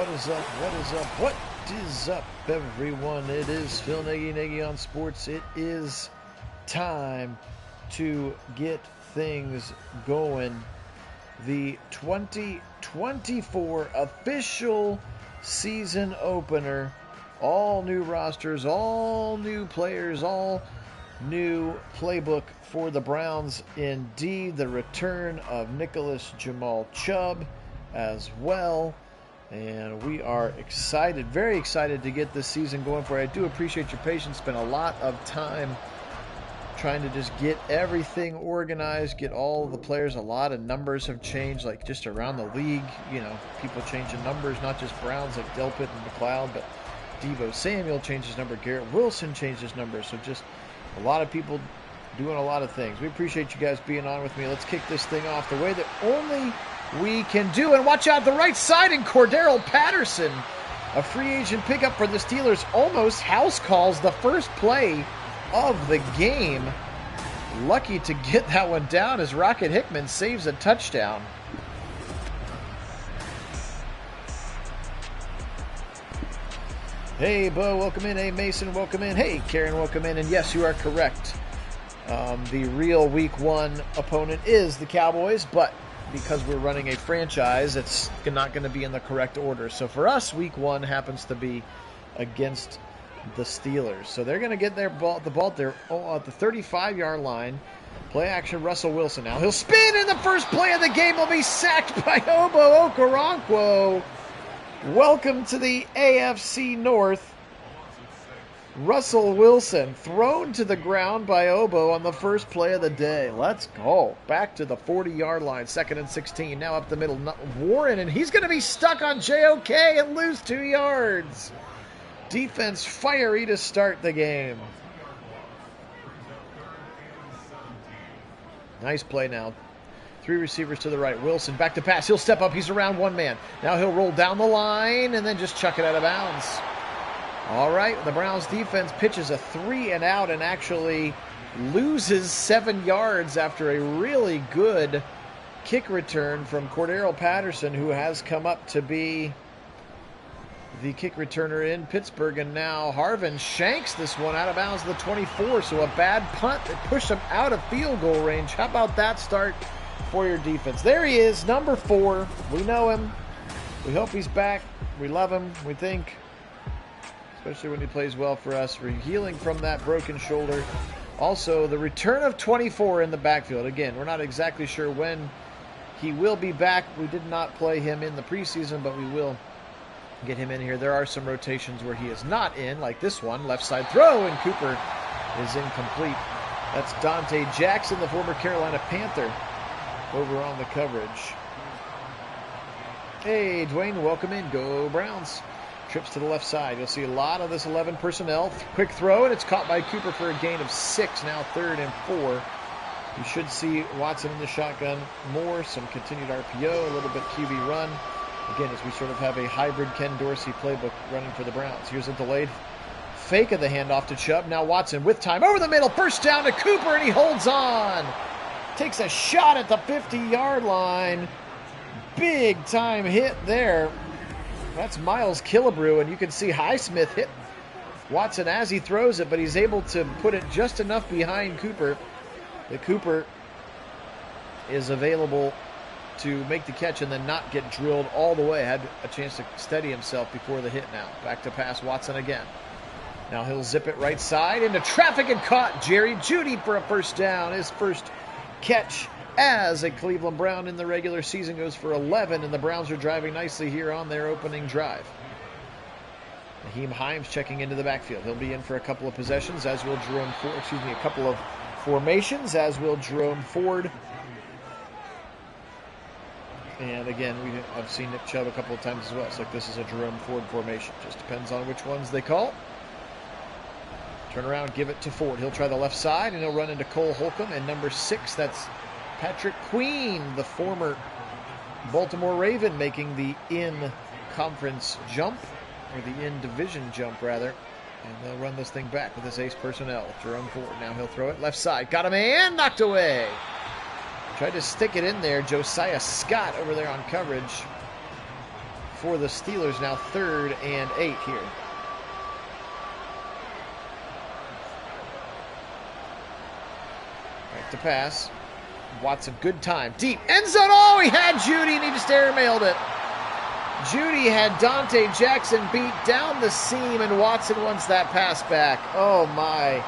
What is up? What is up? What is up, everyone? It is Phil Nagy on Sports. It is time to get things going. The 2024 official season opener. All new rosters, all new players, all new playbook for the Browns. Indeed, the return of Nicholas Jamal Chubb as well. And we are excited, very excited to get this season going for you. I do appreciate your patience. Spent a lot of time trying to just get everything organized, get all the players. A lot of numbers have changed, like just around the league. You know, people changing numbers, not just Browns like Delpit and McLeod, but Deebo Samuel changed his number. Garrett Wilson changed his number. So just a lot of people doing a lot of things. We appreciate you guys being on with me. Let's kick this thing off the way that only we can do. And watch out the right side, and Cordarrelle Patterson, a free agent pickup for the Steelers, almost house calls the first play of the game. Lucky to get that one down as Rocket Hickman saves a touchdown. Hey, Bo, welcome in. Hey, Mason, welcome in. Hey, Karen, welcome in. And yes, you are correct. The real Week 1 opponent is the Cowboys, but because we're running a franchise, it's not going to be in the correct order. So for us, Week 1 happens to be against the Steelers. So they're going to get the ball there at the 35-yard line. Play action, Russell Wilson. Now he'll spin, and the first play of the game will be sacked by Obo Okoronkwo. Welcome to the AFC North. Russell Wilson thrown to the ground by Obo on the first play of the day. Let's go. Back to the 40-yard line. 2nd and 16. Now up the middle. Warren, and he's going to be stuck on JOK and lose 2 yards. Defense fiery to start the game. Nice play now. 3 receivers to the right. Wilson back to pass. He'll step up. He's around one man. Now he'll roll down the line and then just chuck it out of bounds. All right, the Browns defense pitches a 3-and-out and actually loses 7 yards after a really good kick return from Cordarrelle Patterson, who has come up to be the kick returner in Pittsburgh. And now Harvin shanks this one out of bounds to the 24, so a bad punt that pushed him out of field goal range. How about that start for your defense? There he is, number 4. We know him. We hope he's back. We love him, we think. Especially when he plays well for us. We're healing from that broken shoulder. Also, the return of 24 in the backfield. Again, we're not exactly sure when he will be back. We did not play him in the preseason, but we will get him in here. There are some rotations where he is not in, like this one. Left side throw, and Cooper is incomplete. That's Dante Jackson, the former Carolina Panther, over on the coverage. Hey, Dwayne, welcome in. Go Browns. Trips to the left side. You'll see a lot of this 11 personnel. Quick throw, and it's caught by Cooper for a gain of 6. Now 3rd and 4. You should see Watson in the shotgun more. Some continued RPO, a little bit QB run. Again, as we sort of have a hybrid Ken Dorsey playbook running for the Browns. Here's a delayed fake of the handoff to Chubb. Now Watson with time over the middle. First down to Cooper, and he holds on. Takes a shot at the 50-yard line. Big time hit there. That's Miles Killebrew, and you can see Highsmith hit Watson as he throws it, but he's able to put it just enough behind Cooper that Cooper is available to make the catch and then not get drilled all the way. Had a chance to steady himself before the hit now. Back to pass, Watson again. Now he'll zip it right side into traffic and caught Jerry Jeudy for a first down. His first catch as a Cleveland Brown in the regular season, goes for 11, and the Browns are driving nicely here on their opening drive. Naheem Hines checking into the backfield. He'll be in for a couple of possessions, as will Jerome Ford. A couple of formations, as will Jerome Ford. And again, I've seen Nick Chubb a couple of times as well. It's like this is a Jerome Ford formation. Just depends on which ones they call. Turn around, give it to Ford. He'll try the left side, and he'll run into Cole Holcomb. And number 6, that's Patrick Queen, the former Baltimore Raven, making the in-conference jump, or the in-division jump, rather. And they'll run this thing back with his ace personnel. Jerome Ford, now he'll throw it left side. Got him and knocked away. Tried to stick it in there. Josiah Scott over there on coverage. for the Steelers. Now 3rd and 8 here. Back to pass. Watson, good time. Deep. End zone. Oh, he had Judy, and he just airmailed it. Judy had Dante Jackson beat down the seam, and Watson wants that pass back. Oh, my.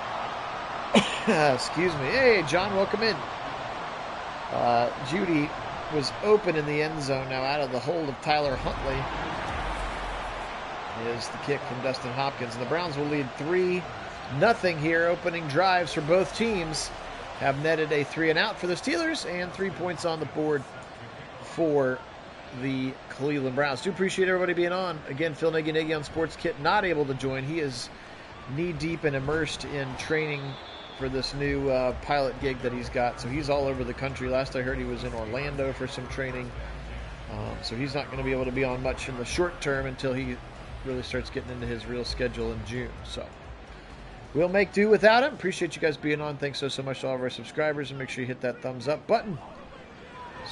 Excuse me. Hey, John, welcome in. Judy was open in the end zone, now out of the hold of Tyler Huntley. Is the kick from Dustin Hopkins. And the Browns will lead 3-0 here. Opening drives for both teams have netted a 3-and-out for the Steelers and 3 points on the board for the Cleveland Browns. Do appreciate everybody being on. Again, Phil Nagy on Sports. Kit not able to join. He is knee-deep and immersed in training for this new pilot gig that he's got. So he's all over the country. Last I heard, he was in Orlando for some training. So he's not going to be able to be on much in the short term until he really starts getting into his real schedule in June. So we'll make do without him. Appreciate you guys being on. Thanks so much to all of our subscribers. And make sure you hit that thumbs up button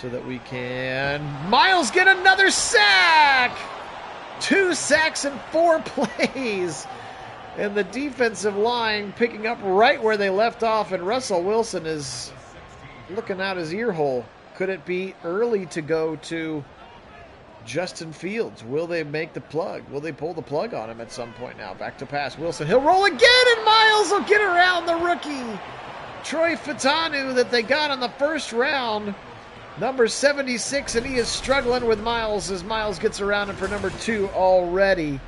so that we can... Miles get another sack! 2 sacks in 4 plays. And the defensive line picking up right where they left off. And Russell Wilson is looking out his ear hole. Could it be early to go to Justin Fields? Will they make the plug? Will they pull the plug on him at some point now? Back to pass. Wilson, he'll roll again, and Miles will get around the rookie. Troy Fatanu that they got in the first round. Number 76, and he is struggling with Miles as Miles gets around him for number 2 already.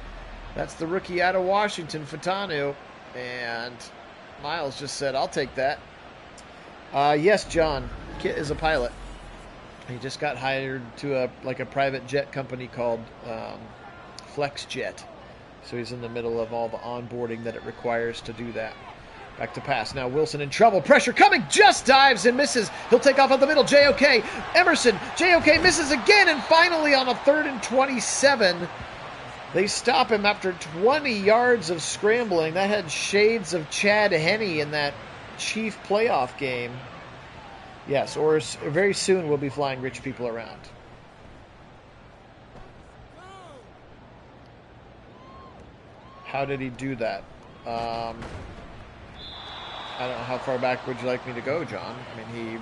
That's the rookie out of Washington, Fatanu. And Miles just said, I'll take that. Yes, John. Kit is a pilot. He just got hired to a private jet company called FlexJet. So he's in the middle of all the onboarding that it requires to do that. Back to pass. Now Wilson in trouble. Pressure coming. Just dives and misses. He'll take off up the middle. JOK. Emerson. JOK misses again. And finally on a 3rd and 27, they stop him after 20 yards of scrambling. That had shades of Chad Henne in that Chief playoff game. Yes, or very soon we'll be flying rich people around. How did he do that? I don't know, how far back would you like me to go, John? I mean,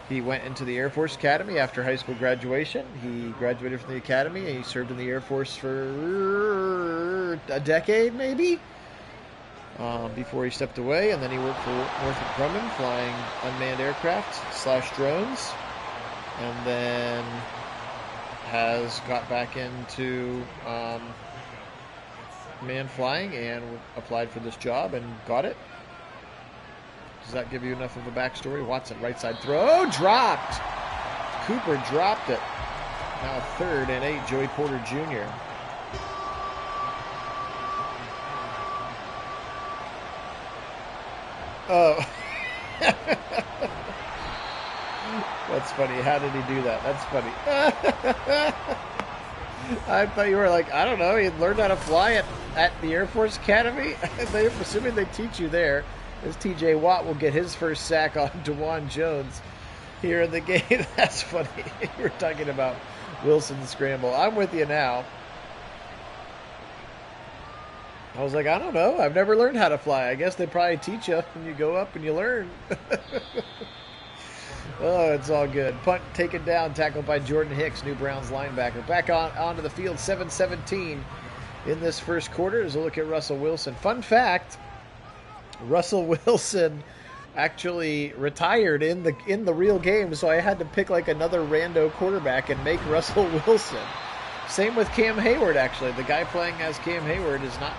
he went into the Air Force Academy after high school graduation. He graduated from the academy, and he served in the Air Force for a decade, maybe, before he stepped away. And then he worked for Northrop Grumman, flying unmanned aircraft / drones, and then has got back into manned flying and applied for this job and got it. Does that give you enough of a backstory? Watson, right side throw, dropped. Cooper dropped it. Now 3rd and 8, Joey Porter Jr. Oh. That's funny. How did he do that? That's funny. I thought you were like, I don't know, he learned how to fly at the Air Force Academy. Assuming they teach you there. As TJ Watt will get his first sack on DeJuan Jones here in the game. That's funny. We're talking about Wilson's scramble. I'm with you now. I was like, I don't know. I've never learned how to fly. I guess they probably teach you when you go up and you learn. Oh, it's all good. Punt taken down, tackled by Jordan Hicks, new Browns linebacker. Back onto the field, 7-17 in this first quarter. As a look at Russell Wilson. Fun fact, Russell Wilson actually retired in the real game, so I had to pick like another rando quarterback and make Russell Wilson. Same with Cam Hayward, actually. The guy playing as Cam Hayward is not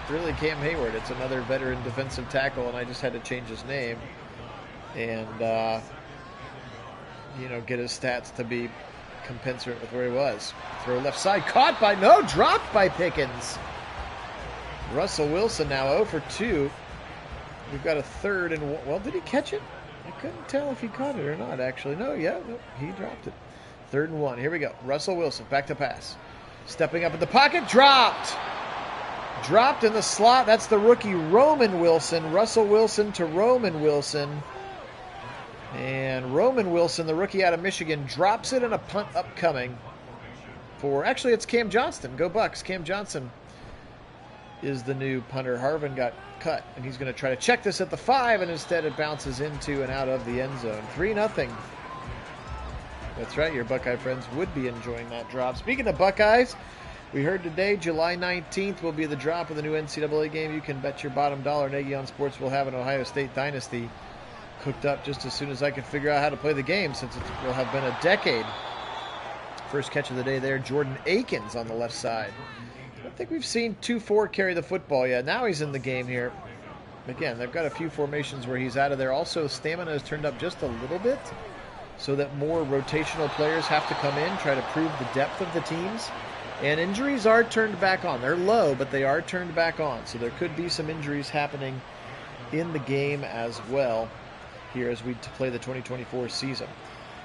really Cam Hayward. It's another veteran defensive tackle, and I just had to change his name and get his stats to be commensurate with where he was. Throw left side, dropped by Pickens. Russell Wilson now 0 for 2. We've got a 3rd and 1. Well, did he catch it? I couldn't tell if he caught it or not, actually. No, he dropped it. 3rd and 1. Here we go. Russell Wilson, back to pass. Stepping up in the pocket, dropped. Dropped in the slot. That's the rookie Roman Wilson. Russell Wilson to Roman Wilson. And Roman Wilson, the rookie out of Michigan, drops it in a punt upcoming. for, actually, it's Cam Johnston. Go Bucks. Cam Johnston is the new punter. Harvin got cut, and he's going to try to check this at the 5, and instead it bounces into and out of the end zone. 3-0. That's right, your Buckeye friends would be enjoying that drop. Speaking of Buckeyes, we heard today, July 19th will be the drop of the new NCAA game. You can bet your bottom dollar Nagy on Sports will have an Ohio State dynasty cooked up just as soon as I can figure out how to play the game, since it will have been a decade. First catch of the day there, Jordan Akins on the left side. I don't think we've seen 2-4 carry the football yet. Now he's in the game here. Again, they've got a few formations where he's out of there. Also, stamina has turned up just a little bit so that more rotational players have to come in, try to prove the depth of the teams. And injuries are turned back on. They're low, but they are turned back on. So there could be some injuries happening in the game as well here as we play the 2024 season.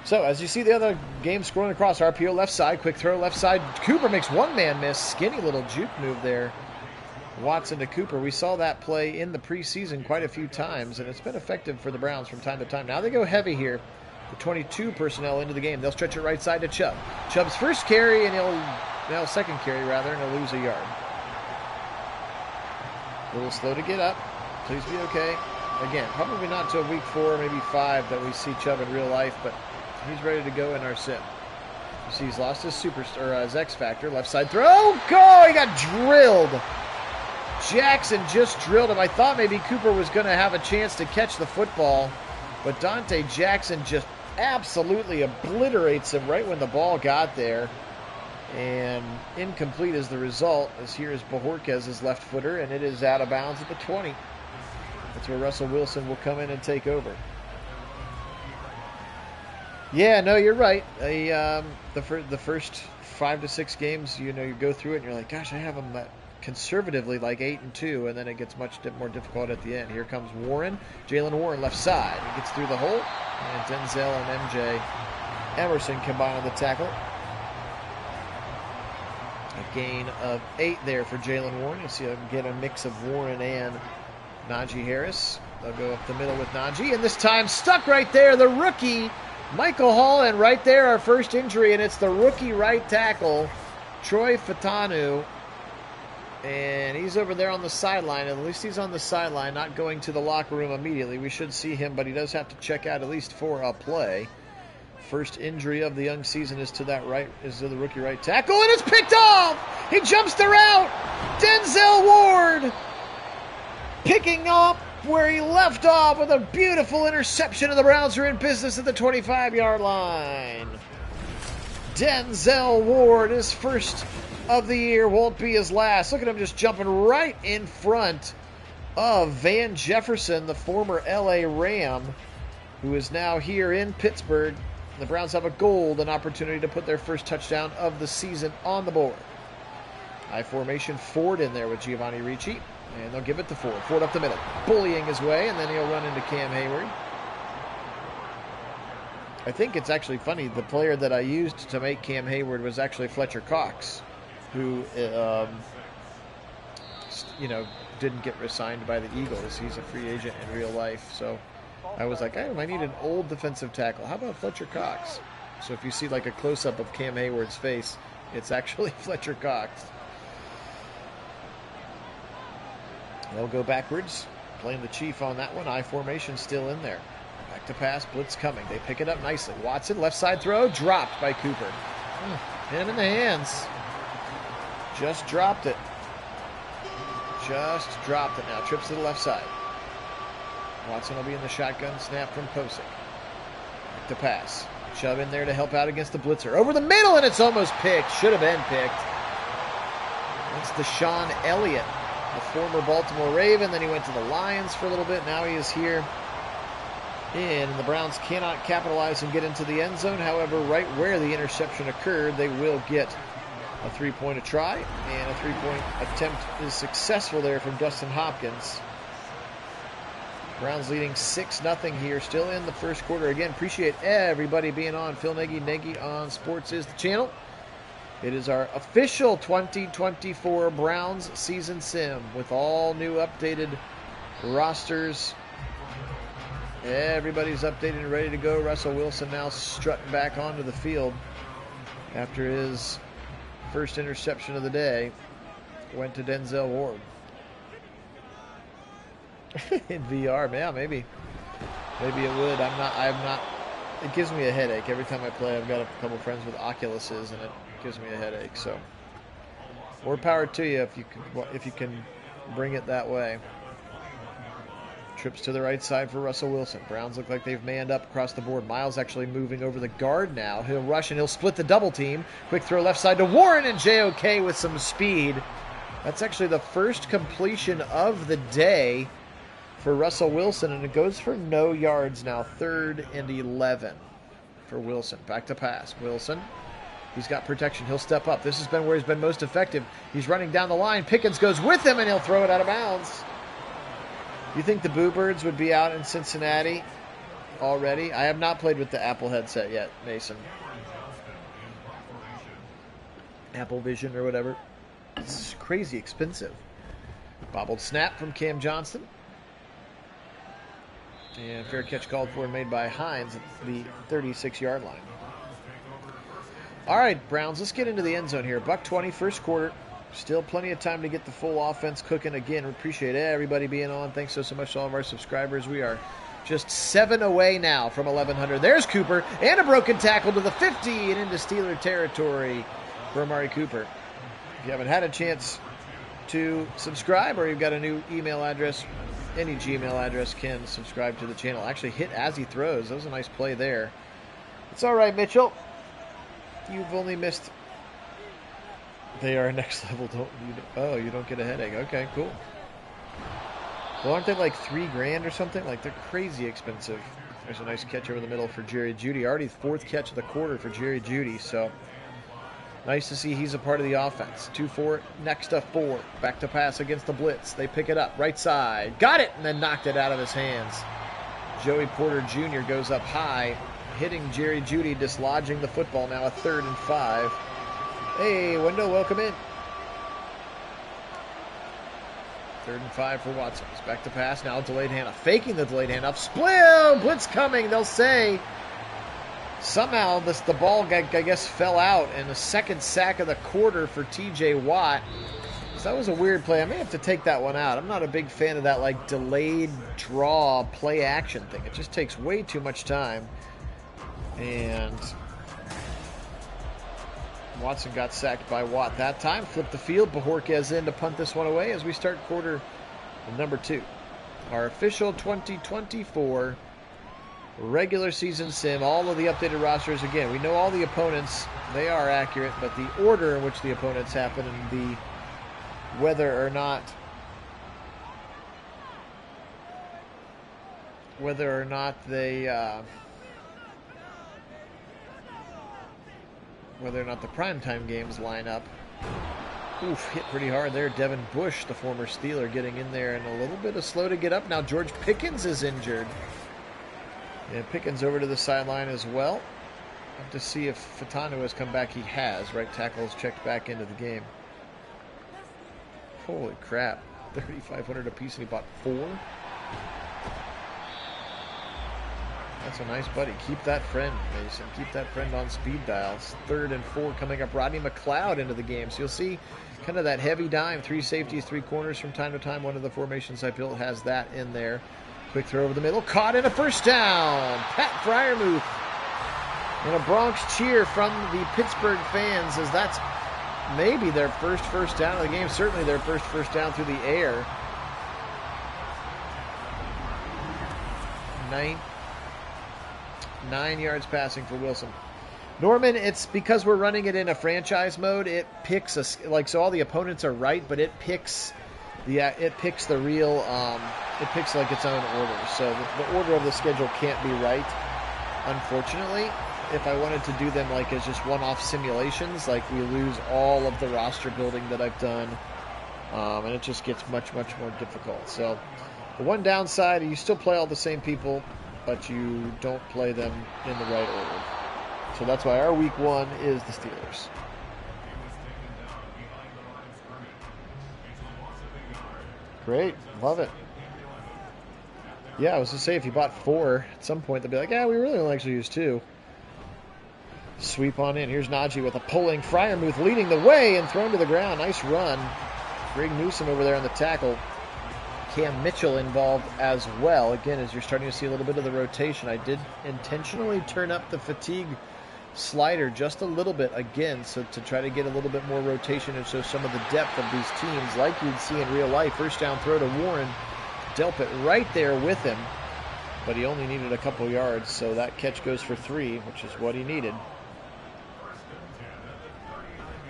So as you see the other game scrolling across, RPO left side, quick throw left side. Cooper makes one man miss. Skinny little juke move there. Watson to Cooper. We saw that play in the preseason quite a few times, and it's been effective for the Browns from time to time. Now they go heavy here. The 22 personnel into the game. They'll stretch it right side to Chubb. Chubb's first carry, and second carry rather, and he'll lose a yard. A little slow to get up. Please be okay. Again, probably not till week 4, maybe 5 that we see Chubb in real life, but he's ready to go in our sim. You see he's lost his superstar, his X factor. Left side throw. Go! He got drilled. Jackson just drilled him. I thought maybe Cooper was going to have a chance to catch the football, but Dante Jackson just absolutely obliterates him right when the ball got there. And incomplete is the result, as here is Bojorquez's left footer, and it is out of bounds at the 20. That's where Russell Wilson will come in and take over. Yeah, no, you're right. The first 5 to 6 games, you go through it and you're like, gosh, I have them conservatively like 8-2, and then it gets much more difficult at the end. Here comes Warren, Jalen Warren left side. He gets through the hole, and Denzel and MJ Emerson combine on the tackle. A gain of 8 there for Jalen Warren. You'll see get a mix of Warren and Najee Harris. They'll go up the middle with Najee, and this time stuck right there, the rookie Michael Hall, and right there our first injury, and it's the rookie right tackle, Troy Fatanu. And he's over there on the sideline. At least he's on the sideline, not going to the locker room immediately. We should see him, but he does have to check out at least for a play. First injury of the young season is to the rookie right tackle, and it's picked off! He jumps the route! Denzel Ward picking up where he left off with a beautiful interception, and the Browns are in business at the 25-yard line. Denzel Ward, his first of the year, won't be his last. Look at him just jumping right in front of Van Jefferson, the former LA Ram, who is now here in Pittsburgh. The Browns have a golden opportunity to put their first touchdown of the season on the board. High formation, Ford in there with Giovanni Ricci, and they'll give it to Ford. Ford up the middle, bullying his way, and then he'll run into Cam Hayward. I think it's actually funny, the player that I used to make Cam Hayward was actually Fletcher Cox, who, didn't get re-signed by the Eagles. He's a free agent in real life, so I was like, I need an old defensive tackle. How about Fletcher Cox? So if you see like a close-up of Cam Hayward's face, it's actually Fletcher Cox. They'll go backwards, playing the Chief on that one. I formation still in there. Back to pass, blitz coming. They pick it up nicely. Watson, left side throw, dropped by Cooper. Hand in the hands. Just dropped it. Now trips to the left side. Watson will be in the shotgun snap from Posick. Back to pass. Chubb in there to help out against the blitzer. Over the middle, and it's almost picked. Should have been picked. That's Deshaun Elliott, the former Baltimore Raven. Then he went to the Lions for a little bit. Now he is here and the Browns cannot capitalize and get into the end zone. However, right where the interception occurred, they will get a three-point try, and a three-point attempt is successful there from Dustin Hopkins. Browns leading 6-0 here, still in the first quarter. Again, appreciate everybody being on. Phil Nagy, Nagy on Sports is the channel. It is our official 2024 Browns season sim with all new updated rosters. Everybody's updated and ready to go. Russell Wilson now strutting back onto the field after his First interception of the day went to Denzel Ward. In VR, man, maybe it would. I'm not. It gives me a headache every time I play. I've got a couple friends with Oculuses, and it gives me a headache. So, more power to you if you can bring it that way. Trips to the right side for Russell Wilson. Browns look like they've manned up across the board. Miles actually moving over the guard now. He'll rush and he'll split the double team. Quick throw left side to Warren, and JOK with some speed. That's actually the first completion of the day for Russell Wilson, and it goes for no yards now. 3rd and 11 for Wilson. Back to pass. Wilson, he's got protection. He'll step up. This has been where he's been most effective. He's running down the line. Pickens goes with him, and he'll throw it out of bounds. You think the Boo Birds would be out in Cincinnati already? I have not played with the Apple headset yet, Mason. Apple Vision or whatever. It's crazy expensive. Bobbled snap from Cam Johnston. And fair catch called for, made by Hines at the 36-yard line. All right, Browns, let's get into the end zone here. $1:20 first quarter. Still plenty of time to get the full offense cooking. Again, we appreciate everybody being on. Thanks so much to all of our subscribers. We are just 7 away now from 1,100. There's Cooper, and a broken tackle to the 50 and into Steeler territory for Amari Cooper. If you haven't had a chance to subscribe, or you've got a new email address, any Gmail address can subscribe to the channel. Actually hit as he throws. That was a nice play there. It's all right, Mitchell. You've only missed... They are next level. You don't get a headache. Okay, cool. Well, aren't they like $3,000 or something? Like, they're crazy expensive. There's a nice catch over the middle for Jerry Jeudy. Already 4th catch of the quarter for Jerry Jeudy. So nice to see he's a part of the offense. 2-4, next to 4. Back to pass against the blitz. They pick it up. Right side. Got it! And then knocked it out of his hands. Joey Porter Jr. goes up high, hitting Jerry Jeudy, dislodging the football. Now a 3rd and 5. Hey, Wendell, welcome in. 3rd and 5 for Watson. He's back to pass. Now delayed handoff. Faking the delayed handoff. Split! Blitz coming, they'll say. Somehow the ball, I guess, fell out. And the 2nd sack of the quarter for T.J. Watt. So that was a weird play. I may have to take that one out. I'm not a big fan of that, like, delayed draw play action thing. It just takes way too much time. And Watson got sacked by Watt that time. Flipped the field. Bajorquez in to punt this one away as we start quarter number 2. Our official 2024 regular season sim. All of the updated rosters. Again, we know all the opponents. They are accurate, but the order in which the opponents happen and the whether or not the primetime games line up. Oof, hit pretty hard there. Devin Bush, the former Steeler, getting in there and a little bit of slow to get up. Now George Pickens is injured. And Pickens over to the sideline as well. Have to see if Fatanu has come back. He has. Right tackle is checked back into the game. Holy crap. $3,500 a piece and he bought 4. That's a nice buddy. Keep that friend, Mason. Keep that friend on speed dials. 3rd and 4 coming up. Rodney McLeod into the game. So you'll see kind of that heavy dime. 3 safeties, 3 corners from time to time. One of the formations I built has that in there. Quick throw over the middle. Caught in a first down. Pat Freiermuth. And a Bronx cheer from the Pittsburgh fans as that's maybe their first down of the game. Certainly their first down through the air. 9 yards passing for Wilson. Norman, it's because we're running it in a franchise mode. It picks so all the opponents are right, but it picks the real. It picks like its own order. So the order of the schedule can't be right, unfortunately. If I wanted to do them like as just one-off simulations, like we lose all of the roster building that I've done, and it just gets much more difficult. So the one downside, you still play all the same people, but you don't play them in the right order. So that's why our week 1 is the Steelers. Great. Love it. Yeah, I was going to say, if you bought 4, at some point they'll be like, yeah, we really only actually use 2. Sweep on in. Here's Nagy with a pulling Fryermuth leading the way and thrown to the ground. Nice run. Greg Newsome over there on the tackle. Cam Mitchell involved as well. Again, as you're starting to see a little bit of the rotation, I did intentionally turn up the fatigue slider just a little bit again, so to try to get a little bit more rotation and show some of the depth of these teams like you'd see in real life. First down throw to Warren. Delpit right there with him, but he only needed a couple yards, so that catch goes for 3, which is what he needed.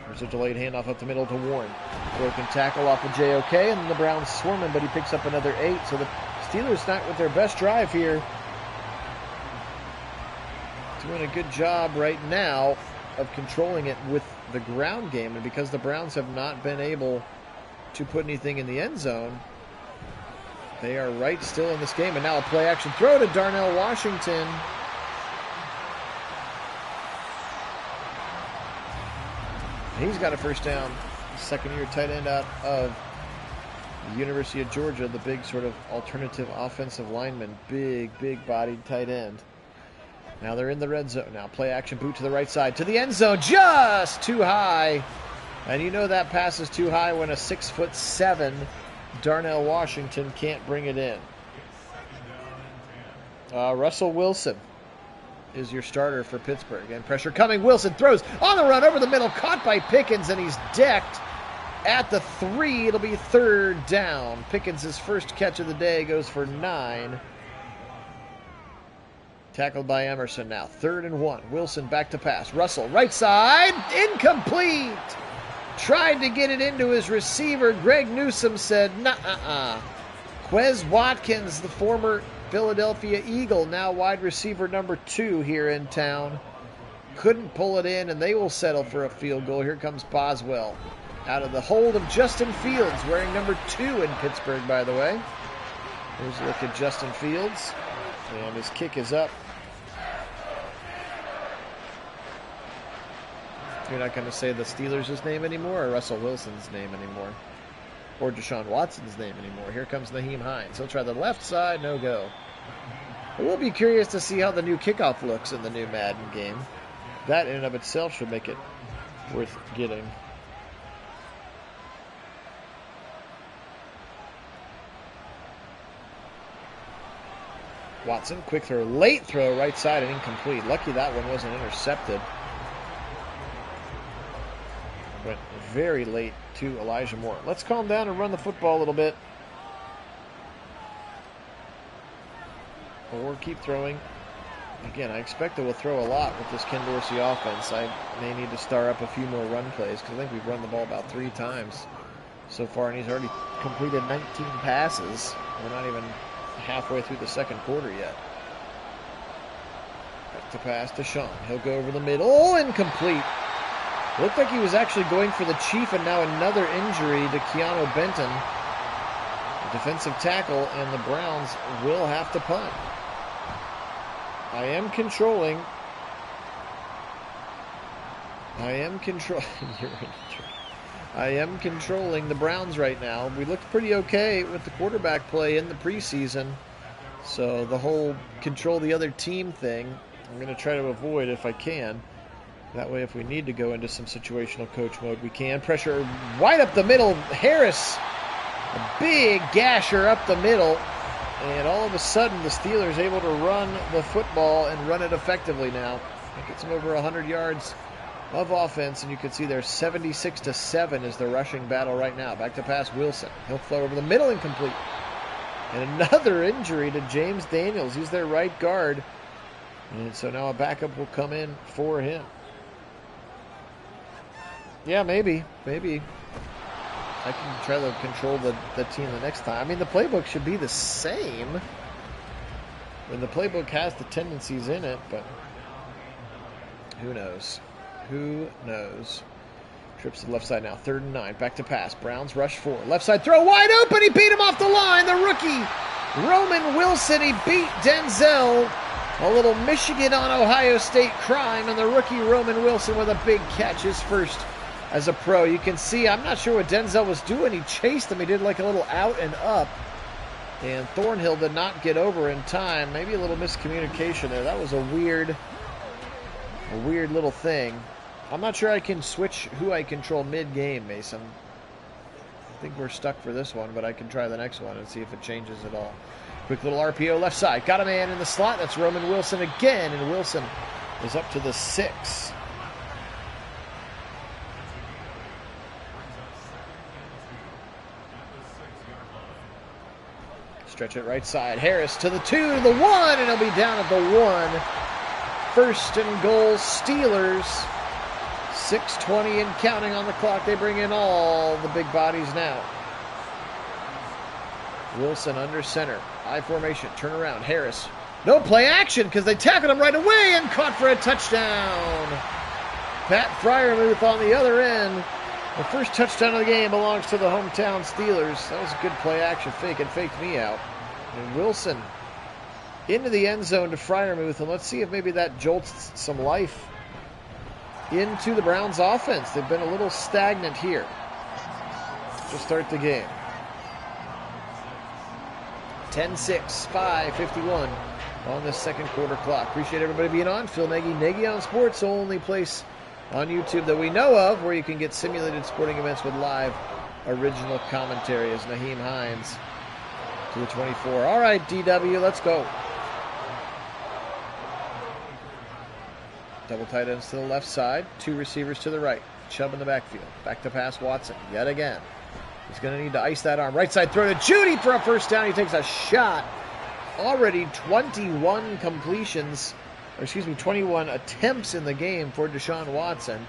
There's a delayed handoff up the middle to Warren. Broken tackle off of JOK, and then the Browns swarm him, but he picks up another 8. So the Steelers not with their best drive here. Doing a good job right now of controlling it with the ground game, and because the Browns have not been able to put anything in the end zone, they are right still in this game. And now a play action throw to Darnell Washington. He's got a first down. Second-year tight end out of the University of Georgia, the big sort of alternative offensive lineman, big-bodied tight end. Now they're in the red zone. Now play action boot to the right side to the end zone, just too high. And you know that pass is too high when a 6'7" Darnell Washington can't bring it in. Russell Wilson is your starter for Pittsburgh. And pressure coming. Wilson throws on the run over the middle, caught by Pickens, and he's decked at the 3. It'll be third down. Pickens' first catch of the day goes for 9. Tackled by Emerson now. 3rd and 1. Wilson back to pass. Russell, right side. Incomplete. Tried to get it into his receiver. Greg Newsome said, nah. Quez Watkins, the former Philadelphia Eagle, now wide receiver number 2 here in town, couldn't pull it in, and they will settle for a field goal. Here comes Boswell out of the hold of Justin Fields, wearing number 2 in Pittsburgh, by the way. Here's a look at Justin Fields, and his kick is up. You're not going to say the Steelers' name anymore, or Russell Wilson's name anymore, or Deshaun Watson's name anymore. Here comes Naheem Hines. He'll try the left side, no go. But we'll be curious to see how the new kickoff looks in the new Madden game. That in and of itself should make it worth getting. Watson, quick throw, late throw, right side and incomplete. Lucky that one wasn't intercepted. Went very late to Elijah Moore. Let's calm down and run the football a little bit. Or keep throwing. Again, I expect that we'll throw a lot with this Ken Dorsey offense. I may need to start up a few more run plays because I think we've run the ball about 3 times so far, and he's already completed 19 passes. We're not even halfway through the second quarter yet. Back to pass to Sean. He'll go over the middle. Oh, incomplete. Looked like he was actually going for the Chief, and now another injury to Keanu Benton, the defensive tackle, and the Browns will have to punt. I am controlling. I am controlling the Browns right now. We looked pretty okay with the quarterback play in the preseason, so the whole control the other team thing, I'm going to try to avoid if I can. That way, if we need to go into some situational coach mode, we can. Pressure right up the middle. Harris, a big gasher up the middle. And all of a sudden, the Steelers able to run the football and run it effectively now. It gets them over 100 yards of offense, and you can see they're 76-7 is the rushing battle right now. Back to pass Wilson. He'll throw over the middle, incomplete. And another injury to James Daniels. He's their right guard. And so now a backup will come in for him. Yeah, maybe. I can try to control the team the next time. I mean, the playbook should be the same. And the playbook has the tendencies in it, but who knows? Who knows? Trips to the left side now. 3rd and 9. Back to pass. Browns rush 4. Left side throw wide open. He beat him off the line. The rookie, Roman Wilson. He beat Denzel. A little Michigan on Ohio State crime. And the rookie, Roman Wilson, with a big catch. His first as a pro. You can see, I'm not sure what Denzel was doing. He chased him. He did like a little out and up. And Thornhill did not get over in time. Maybe a little miscommunication there. That was a weird a weird little thing. I'm not sure I can switch who I control mid-game, Mason. I think we're stuck for this one, but I can try the next one and see if it changes at all. Quick little RPO left side. Got a man in the slot. That's Roman Wilson again, and Wilson is up to the 6. Stretch it right side. Harris to the 2, to the 1, and he'll be down at the 1. First and goal, Steelers. 6:20 and counting on the clock. They bring in all the big bodies now. Wilson under center. I formation. Turn around. Harris. No play action because they tackled him right away and caught for a touchdown. Pat Freiermuth on the other end. The first touchdown of the game belongs to the hometown Steelers. That was a good play action fake. It faked me out. And Wilson into the end zone to Freiermuth. And let's see if maybe that jolts some life into the Browns offense. They've been a little stagnant here to start the game. 10-6, 5:51 on this second quarter clock. Appreciate everybody being on. Phil Nagy, Nagy on Sports, the only place on YouTube that we know of where you can get simulated sporting events with live original commentary, as Naheem Hines to the 24. All right, DW, let's go. Double tight ends to the left side, 2 receivers to the right. Chubb in the backfield. Back to pass Watson yet again. He's going to need to ice that arm. Right side throw to Judy for a first down. He takes a shot. Already 21 completions, or excuse me, 21 attempts in the game for Deshaun Watson.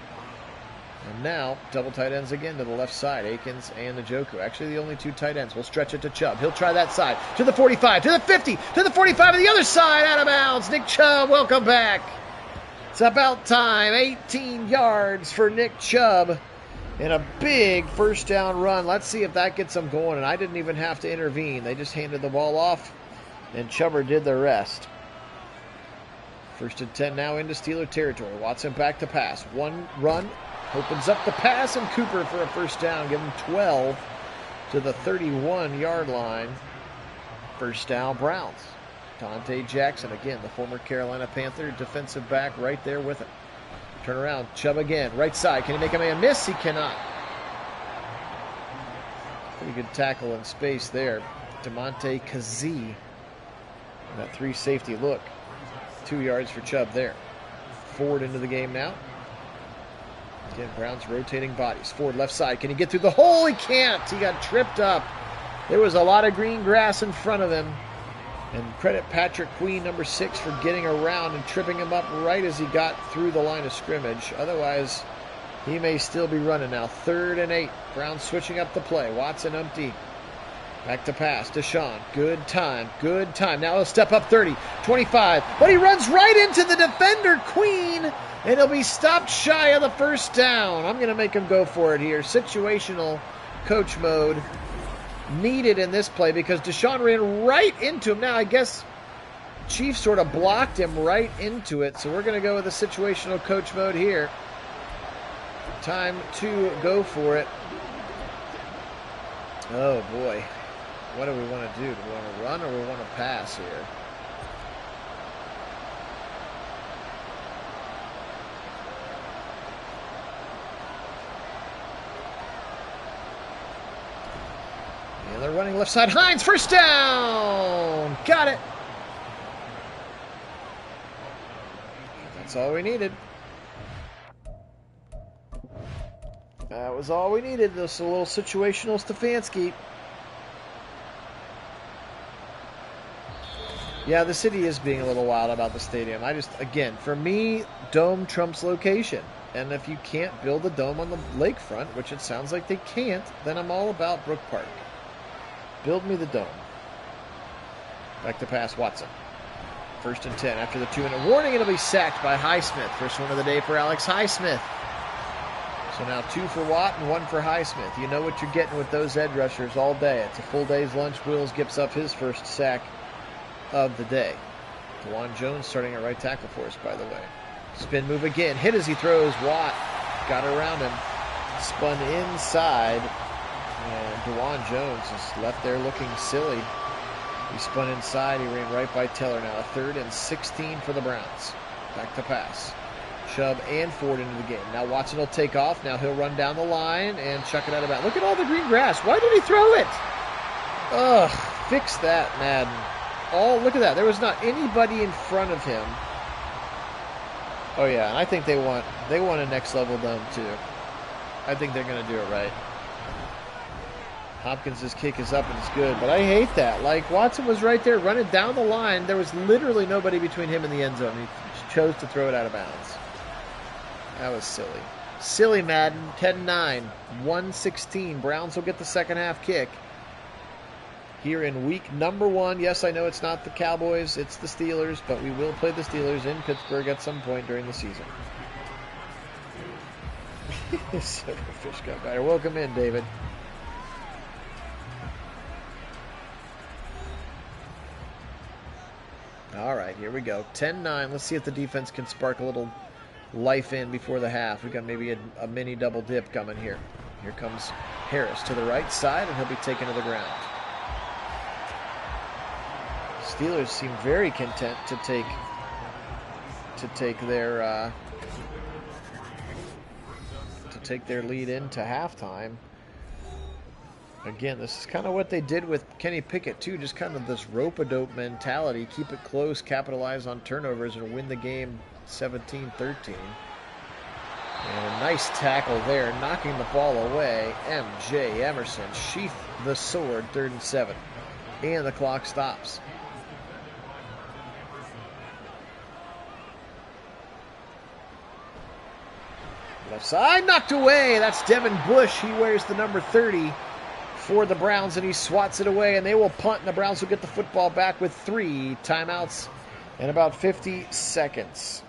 And now, double tight ends again to the left side. Akins and Njoku. Actually, the only 2 tight ends. We'll stretch it to Chubb. He'll try that side. To the 45, to the 50, to the 45, and the other side, out of bounds. Nick Chubb, welcome back. It's about time. 18 yards for Nick Chubb in a big first down run. Let's see if that gets them going. And I didn't even have to intervene. They just handed the ball off, and Chubber did the rest. First and 10 now into Steeler territory. Watson back to pass. One run. Opens up the pass, and Cooper for a first down. Give him 12 to the 31-yard line. First down, Browns. Dante Jackson, again, the former Carolina Panther defensive back right there with him. Turn around, Chubb again, right side. Can he make a man miss? He cannot. Pretty good tackle in space there. DeMonte Kazee. That 3 safety look. 2 yards for Chubb there. Ford into the game now. Again, Browns rotating bodies. Ford left side. Can he get through the hole? He can't. He got tripped up. There was a lot of green grass in front of him. And credit Patrick Queen, number 6, for getting around and tripping him up right as he got through the line of scrimmage. Otherwise, he may still be running now. 3rd and 8. Browns switching up the play. Watson empty. Back to pass. Deshaun. Good time. Good time. Now he'll step up 30, 25. But he runs right into the defender, Queen. And he'll be stopped shy of the first down. I'm going to make him go for it here. Situational coach mode needed in this play because Deshaun ran right into him. Now, I guess Chiefs sort of blocked him right into it. So we're going to go with a situational coach mode here. Time to go for it. Oh, boy. What do we want to do? Do we want to run or we want to pass here? And they're running left side. Hines, first down! Got it! That's all we needed. That was all we needed. Just a little situational Stefanski. Yeah, the city is being a little wild about the stadium. Again, for me, dome trumps location. And if you can't build a dome on the lakefront, which it sounds like they can't, then I'm all about Brook Park. Build me the dome. Back to pass, Watson. 1st and 10 after the 2-minute warning. It'll be sacked by Highsmith. First one of the day for Alex Highsmith. So now 2 for Watt and 1 for Highsmith. You know what you're getting with those edge rushers all day. It's a full day's lunch. Wills gives up his first sack of the day. DeJuan Jones starting at right tackle for us, by the way. Spin move again. Hit as he throws. Watt got around him. Spun inside. And DeJuan Jones is left there looking silly. He spun inside. He ran right by Teller. Now a 3rd and 16 for the Browns. Back to pass. Chubb and Ford into the game. Now Watson will take off. Now he'll run down the line and chuck it out of bounds. Look at all the green grass. Why did he throw it? Ugh, fix that, Madden. Oh, look at that. There was not anybody in front of him. Oh, yeah, and I think they want a next level dome, too. I think they're going to do it right. Hopkins' kick is up and it's good, but I hate that. Like, Watson was right there running down the line. There was literally nobody between him and the end zone. He chose to throw it out of bounds. That was silly. Silly, Madden. 10-9. 116. Browns will get the second half kick here in week number 1. Yes, I know it's not the Cowboys, it's the Steelers, but we will play the Steelers in Pittsburgh at some point during the season. Silverfish got better. Welcome in, David. All right, here we go. 10-9. Let's see if the defense can spark a little life in before the half. We've got maybe a mini double dip coming here. Here comes Harris to the right side, and he'll be taken to the ground. Steelers seem very content to take their lead into halftime. Again, this is kind of what they did with Kenny Pickett too, just kind of this rope-a-dope mentality, keep it close, capitalize on turnovers, and win the game 17-13. And a nice tackle there, knocking the ball away. M.J. Emerson, sheath the sword, 3rd and 7. And the clock stops. Left side, knocked away. That's Devin Bush. He wears the number 30 for the Browns, and he swats it away, and they will punt, and the Browns will get the football back with 3 timeouts and about 50 seconds.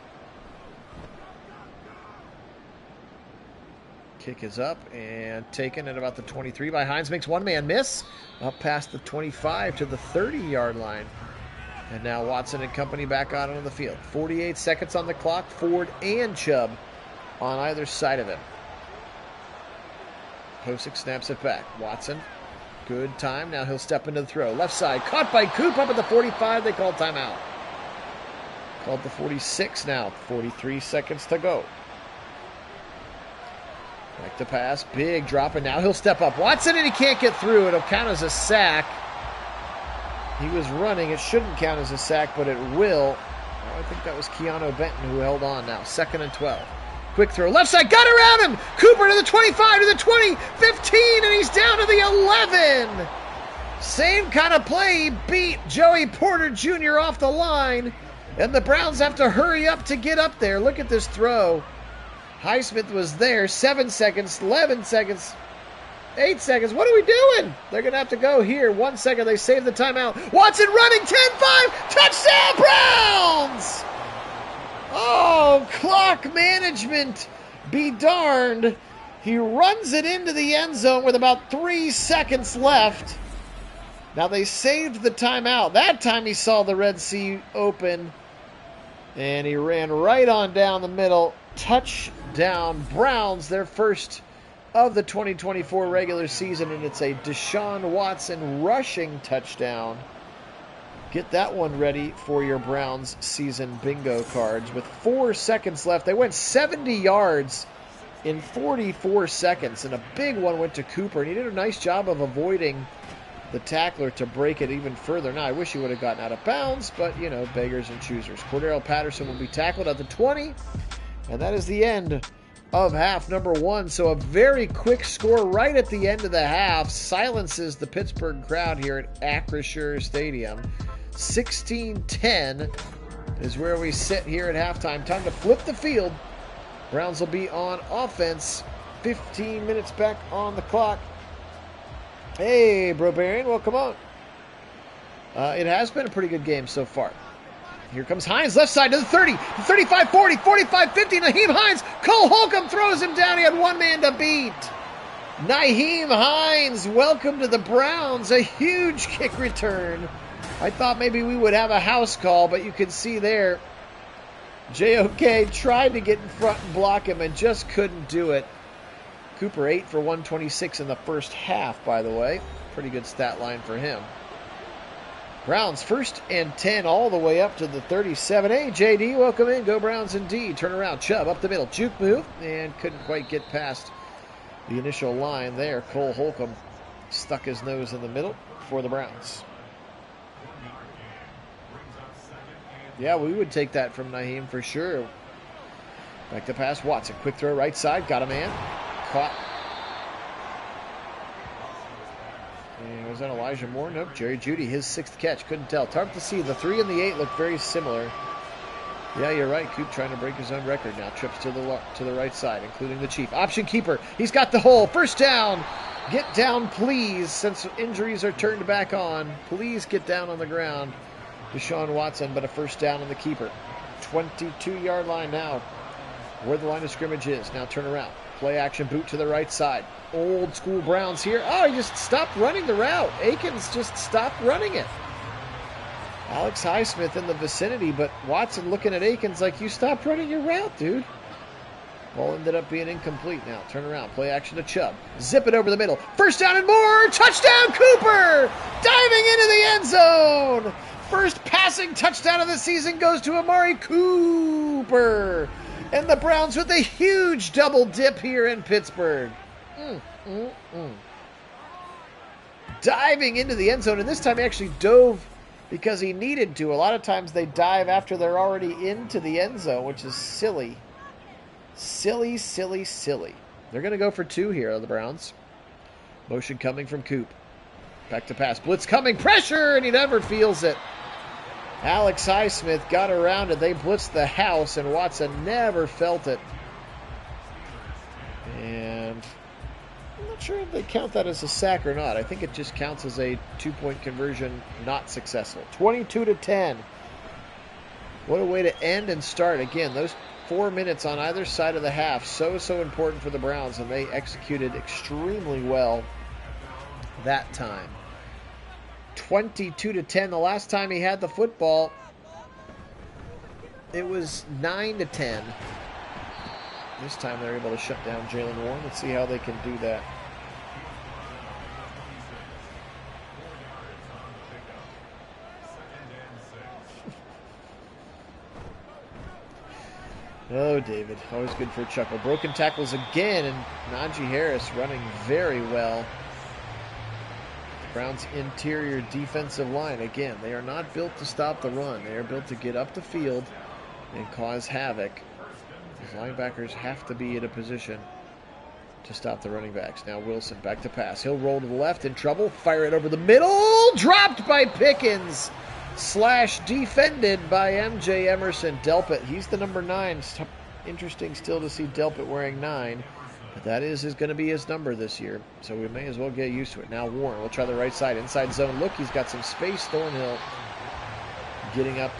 Kick is up and taken at about the 23 by Hines. Makes one man miss. Up past the 25 to the 30-yard line. And now Watson and company back out on the field. 48 seconds on the clock. Ford and Chubb on either side of him. Posick snaps it back. Watson, good time. Now he'll step into the throw. Left side, caught by Coop up at the 45. They called timeout. Called the 46 now. 43 seconds to go. Back to pass. Big drop, and now he'll step up. Watson, and he can't get through. It'll count as a sack. He was running. It shouldn't count as a sack, but it will. Oh, I think that was Keanu Benton who held on now. 2nd and 12. Quick throw. Left side. Got around him. Cooper to the 25, to the 20, 15, and he's down to the 11. Same kind of play. He beat Joey Porter Jr. off the line, and the Browns have to hurry up to get up there. Look at this throw. Highsmith was there. 7 seconds, 11 seconds, 8 seconds. What are we doing? They're going to have to go here. 1 second. They save the timeout. Watson running. 10-5. Touchdown, Browns! Oh, clock management be darned. He runs it into the end zone with about 3 seconds left. Now they saved the timeout. That time he saw the Red Sea open, and he ran right on down the middle. Touchdown, Browns, their first of the 2024 regular season, and it's a Deshaun Watson rushing touchdown. Get that one ready for your Browns season bingo cards. With 4 seconds left, they went 70 yards in 44 seconds, and a big one went to Cooper, and he did a nice job of avoiding the tackler to break it even further. Now, I wish he would have gotten out of bounds, but, you know, beggars and choosers. Cordero Patterson will be tackled at the 20, and that is the end of half number 1. So a very quick score right at the end of the half silences the Pittsburgh crowd here at Acrisure Stadium. 16-10 is where we sit here at halftime. Time to flip the field. Browns will be on offense. 15 minutes back on the clock. Hey, Brobarian, welcome on. It has been a pretty good game so far. Here comes Hines, left side to the 30, 35, 40, 45, 50. Nyheim Hines, Cole Holcomb throws him down. He had one man to beat. Nyheim Hines, welcome to the Browns. A huge kick return. I thought maybe we would have a house call, but you can see there, JOK tried to get in front and block him and just couldn't do it. Cooper 8 for 126 in the first half, by the way. Pretty good stat line for him. Browns 1st and 10 all the way up to the 37. Hey, JD, welcome in. Go Browns indeed. Turn around. Chubb up the middle. Juke move. And couldn't quite get past the initial line there. Cole Holcomb stuck his nose in the middle for the Browns. Yeah, we would take that from Naheem for sure. Back to pass. Watson. Quick throw right side. Got a man. Caught. And was that Elijah Moore? Nope. Jerry Jeudy, his 6th catch. Couldn't tell. Tough to see. The 3 and the 8 look very similar. Yeah, you're right. Coop trying to break his own record now. Trips to the right side, including the Chief. Option keeper. He's got the hole. First down. Get down, please, since injuries are turned back on. Please get down on the ground. Deshaun Watson, but a first down on the keeper. 22-yard line now. Where the line of scrimmage is. Now turn around. Play action boot to the right side. Old school Browns here. Oh, he just stopped running the route. Akins just stopped running it. Alex Highsmith in the vicinity, but Watson looking at Akins like, you stopped running your route, dude. Ball ended up being incomplete now. Turn around. Play action to Chubb. Zip it over the middle. First down and more. Touchdown, Cooper! Diving into the end zone. First passing touchdown of the season goes to Amari Cooper. And the Browns with a huge double dip here in Pittsburgh. Diving into the end zone, and this time he actually dove because he needed to. A lot of times they dive after they're already into the end zone, which is silly. Silly, silly, silly. They're going to go for 2 here, the Browns. Motion coming from Coop. Back to pass. Blitz coming. Pressure, and he never feels it. Alex Highsmith got around it. They blitzed the house, and Watson never felt it. And I'm not sure if they count that as a sack or not. I think it just counts as a 2-point conversion not successful. 22-10. What a way to end and start. Again, those 4 minutes on either side of the half, so important for the Browns, and they executed extremely well that time. 22-10. The last time he had the football, it was 9-10. This time they're able to shut down Jaylen Warren. Let's see how they can do that. Oh, David. Always good for a chuckle. Broken tackles again, and Najee Harris running very well. Browns' interior defensive line, again, they are not built to stop the run. They are built to get up the field and cause havoc. These linebackers have to be in a position to stop the running backs. Now Wilson back to pass. He'll roll to the left, in trouble. Fire it over the middle. Dropped by Pickens. / defended by MJ Emerson. Delpit, he's the number 9. It's interesting still to see Delpit wearing 9. But that is going to be his number this year, so we may as well get used to it. Now Warren will try the right side, inside zone. Look, he's got some space. Thornhill getting up,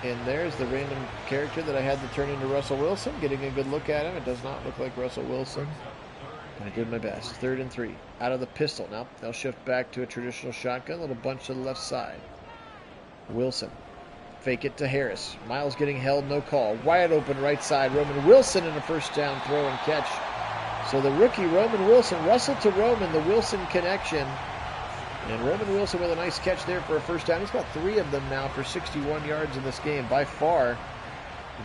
and there's the random character that I had to turn into Russell Wilson. Getting a good look at him. It does not look like Russell Wilson, but I did my best. 3rd and 3. Out of the pistol. Now they'll shift back to a traditional shotgun. Little bunch to the left side. Wilson. Fake it to Harris. Miles getting held, no call. Wide open right side. Roman Wilson in a first down throw and catch. So the rookie, Roman Wilson, Russell to Roman, the Wilson connection. And Roman Wilson with a nice catch there for a first down. He's got 3 of them now for 61 yards in this game. By far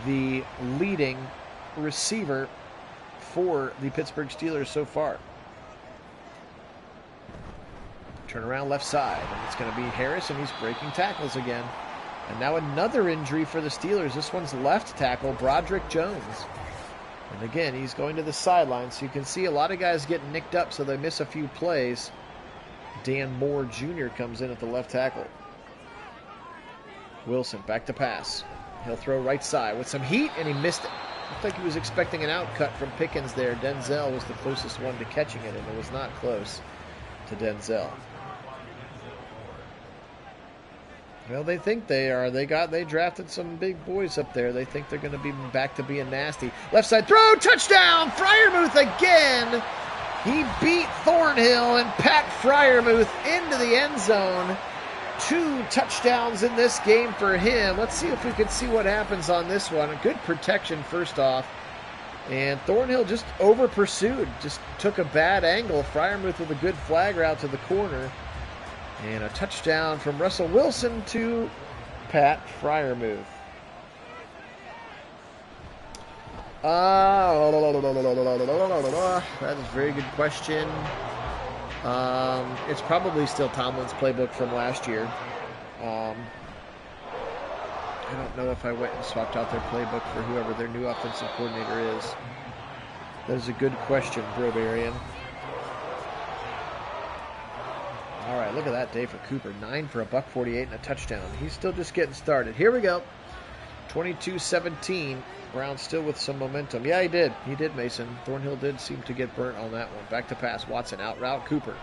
the leading receiver for the Pittsburgh Steelers so far. Turn around left side, and it's going to be Harris, and he's breaking tackles again. And now another injury for the Steelers. This one's left tackle, Broderick Jones. And again, he's going to the sideline, so you can see a lot of guys getting nicked up, so they miss a few plays. Dan Moore Jr. comes in at the left tackle. Wilson back to pass. He'll throw right side with some heat, and he missed it. Looked like he was expecting an outcut from Pickens there. Denzel was the closest one to catching it, and it was not close to Denzel. Well, they think they are. They drafted some big boys up there. They think they're going to be back to being nasty. Left side throw, touchdown! Freiermuth again. He beat Thornhill and Pat Freiermuth into the end zone. 2 touchdowns in this game for him. Let's see if we can see what happens on this one. A good protection first off. And Thornhill just over-pursued. Just took a bad angle. Freiermuth with a good flag route to the corner. And a touchdown from Russell Wilson to Pat Freiermuth. That is a very good question. It's probably still Tomlin's playbook from last year. I don't know if I went and swapped out their playbook for whoever their new offensive coordinator is. That is a good question, Brobarian. All right, look at that day for Cooper. 9 for $148 and a touchdown. He's still just getting started. Here we go. 22-17. Browns still with some momentum. Yeah, he did. He did, Mason. Thornhill did seem to get burnt on that one. Back to pass. Watson out route. Cooper.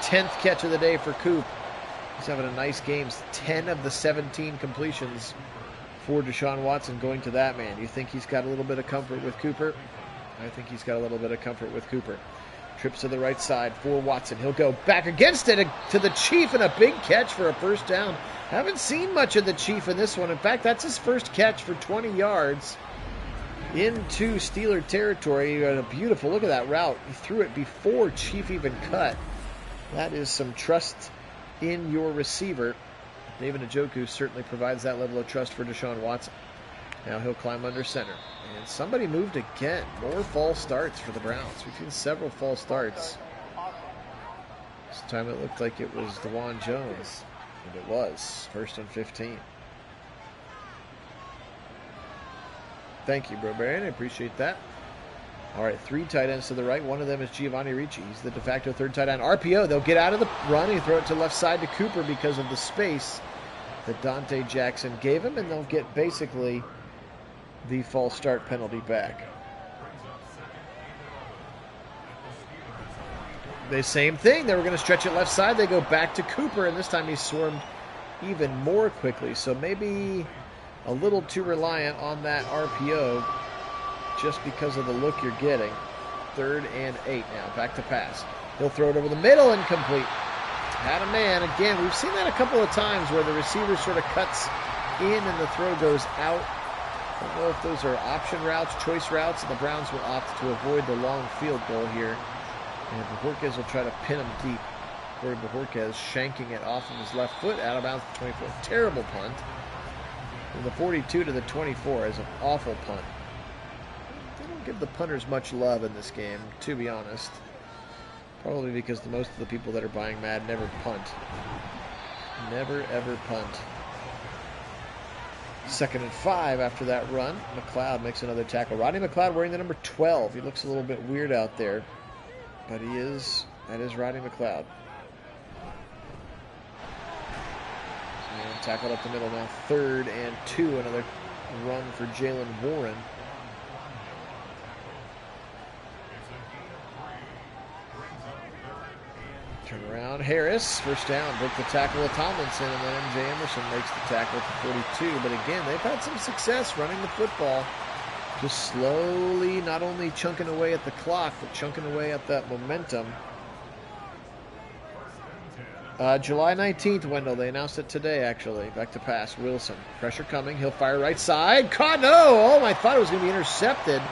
10th catch of the day for Coop. He's having a nice game. 10 of the 17 completions for Deshaun Watson going to that man. You think he's got a little bit of comfort with Cooper? I think he's got a little bit of comfort with Cooper. Trips to the right side for Watson. He'll go back against it to the Chief and a big catch for a first down. Haven't seen much of the Chief in this one. In fact, that's his first catch for 20 yards into Steeler territory. You got a beautiful, look at that route. He threw it before Chief even cut. That is some trust in your receiver. David Njoku certainly provides that level of trust for Deshaun Watson. Now he'll climb under center. And somebody moved again. More false starts for the Browns. We've seen several false starts. This time it looked like it was DeJuan Jones. And it was. 1st and 15. Thank you, Bro Baron. I appreciate that. All right, 3 tight ends to the right. One of them is Giovanni Ricci. He's the de facto 3rd tight end. RPO. They'll get out of the run and throw it to left side to Cooper because of the space that Dante Jackson gave him. And they'll get basically the false start penalty back. The same thing. They were going to stretch it left side. They go back to Cooper, and this time he swarmed even more quickly. So maybe a little too reliant on that RPO just because of the look you're getting. 3rd and 8 now. Back to pass. He'll throw it over the middle and complete. Had a man. Again, we've seen that a couple of times where the receiver sort of cuts in and the throw goes out. I don't know if those are option routes, choice routes, and the Browns will opt to avoid the long field goal here. And Bojorquez will try to pin him deep. Corey Bojorquez shanking it off of his left foot out of bounds to 24. Terrible punt. From the 42 to the 24 is an awful punt. They don't give the punters much love in this game, to be honest. Probably because most of the people that are buying Madden never punt. Never, ever punt. 2nd and 5 after that run. McLeod makes another tackle. Rodney McLeod wearing the number 12. He looks a little bit weird out there. But that is Rodney McLeod. And tackled up the middle now. 3rd and 2. Another run for Jalen Warren. Turn around. Harris, first down. Broke the tackle of Tomlinson, and then MJ Emerson makes the tackle for 42. But again, they've had some success running the football. Just slowly, not only chunking away at the clock, but chunking away at that momentum. July 19th, Wendell. They announced it today, actually. Back to pass. Wilson. Pressure coming. He'll fire right side. Caught. No! Oh, I thought it was going to be intercepted.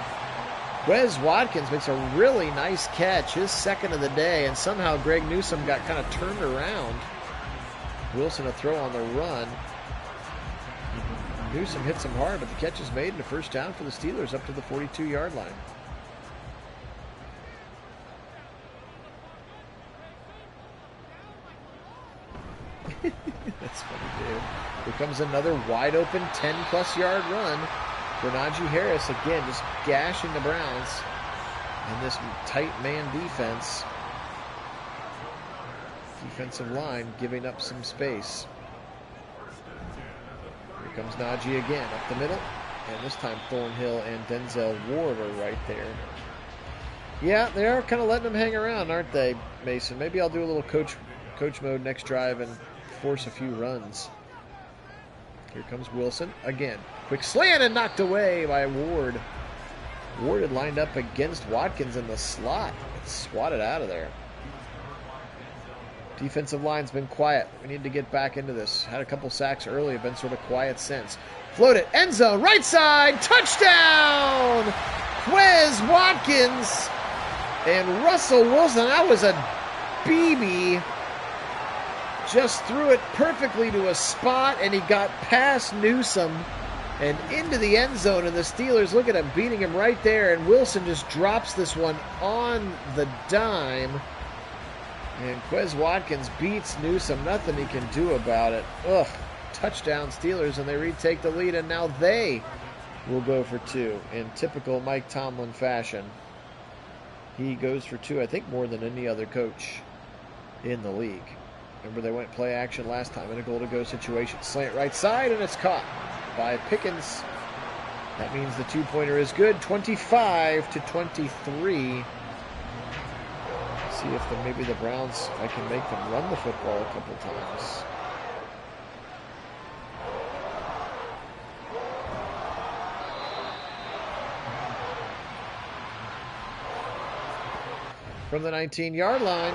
Wes Watkins makes a really nice catch. His 2nd of the day. And somehow Greg Newsome got kind of turned around. Wilson a throw on the run. Newsome hits him hard, but the catch is made and a first down for the Steelers up to the 42-yard line. That's funny, dude. Here comes another wide-open 10-plus yard run for Najee Harris. Again, just gashing the Browns in this tight man defense. Defensive line giving up some space. Here comes Najee again, up the middle. And this time Thornhill and Denzel Ward are right there. Yeah, they are kind of letting them hang around, aren't they, Mason? Maybe I'll do a little coach mode next drive and force a few runs. Here comes Wilson again. Quick slant and knocked away by Ward. Ward had lined up against Watkins in the slot. Swatted out of there. Defensive line's been quiet. We need to get back into this. Had a couple sacks early. Have been sort of quiet since. Float it. End zone. Right side. Touchdown! Quez Watkins and Russell Wilson. That was a BB. just threw it perfectly to a spot, and he got past Newsome and into the end zone, and the Steelers, look at him, beating him right there, and Wilson just drops this one on the dime, and Quez Watkins beats Newsome. Nothing he can do about it. Ugh, touchdown Steelers, and they retake the lead, and now they will go for two in typical Mike Tomlin fashion. He goes for two, I think, more than any other coach in the league. Remember, they went play action last time in a goal-to-go situation. Slant right side, and it's caught by Pickens. That means the two-pointer is good. 25-23. See if maybe the Browns, I can make them run the football a couple times. From the 19-yard line.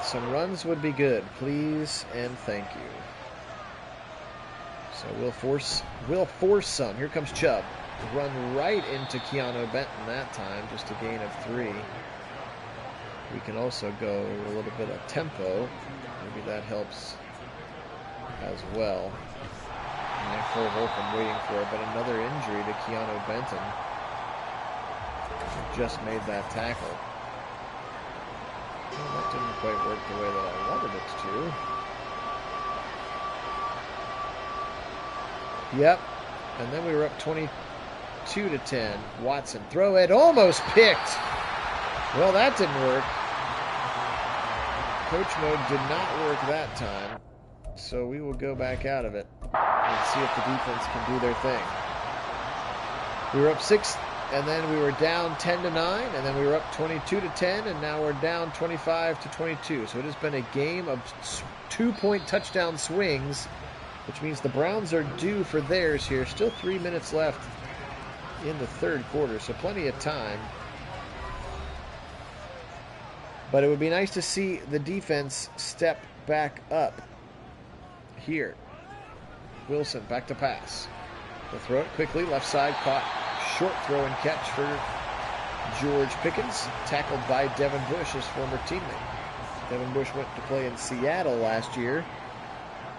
Some runs would be good, please and thank you. So we'll force some. Here comes Chubb. Run right into Keanu Benton that time, just a gain of 3. We can also go a little bit of tempo. Maybe that helps as well. And Cole Holcomb waiting for it, but another injury to Keanu Benton. Just made that tackle. Well, that didn't quite work the way that I wanted it to. Yep. And then we were up 22-10. Watson throw it, almost picked. Well, that didn't work. Coach mode did not work that time. So we will go back out of it and see if the defense can do their thing. We were up 6, and then we were down 10-9, and then we were up 22-10, and now we're down 25-22. So it has been a game of 2-point touchdown swings, which means the Browns are due for theirs here. Still 3 minutes left in the third quarter, so plenty of time. But it would be nice to see the defense step back up here. Wilson back to pass. They'll throw it quickly, left side, caught. Short throw and catch for George Pickens, tackled by Devin Bush, his former teammate. Devin Bush went to play in Seattle last year,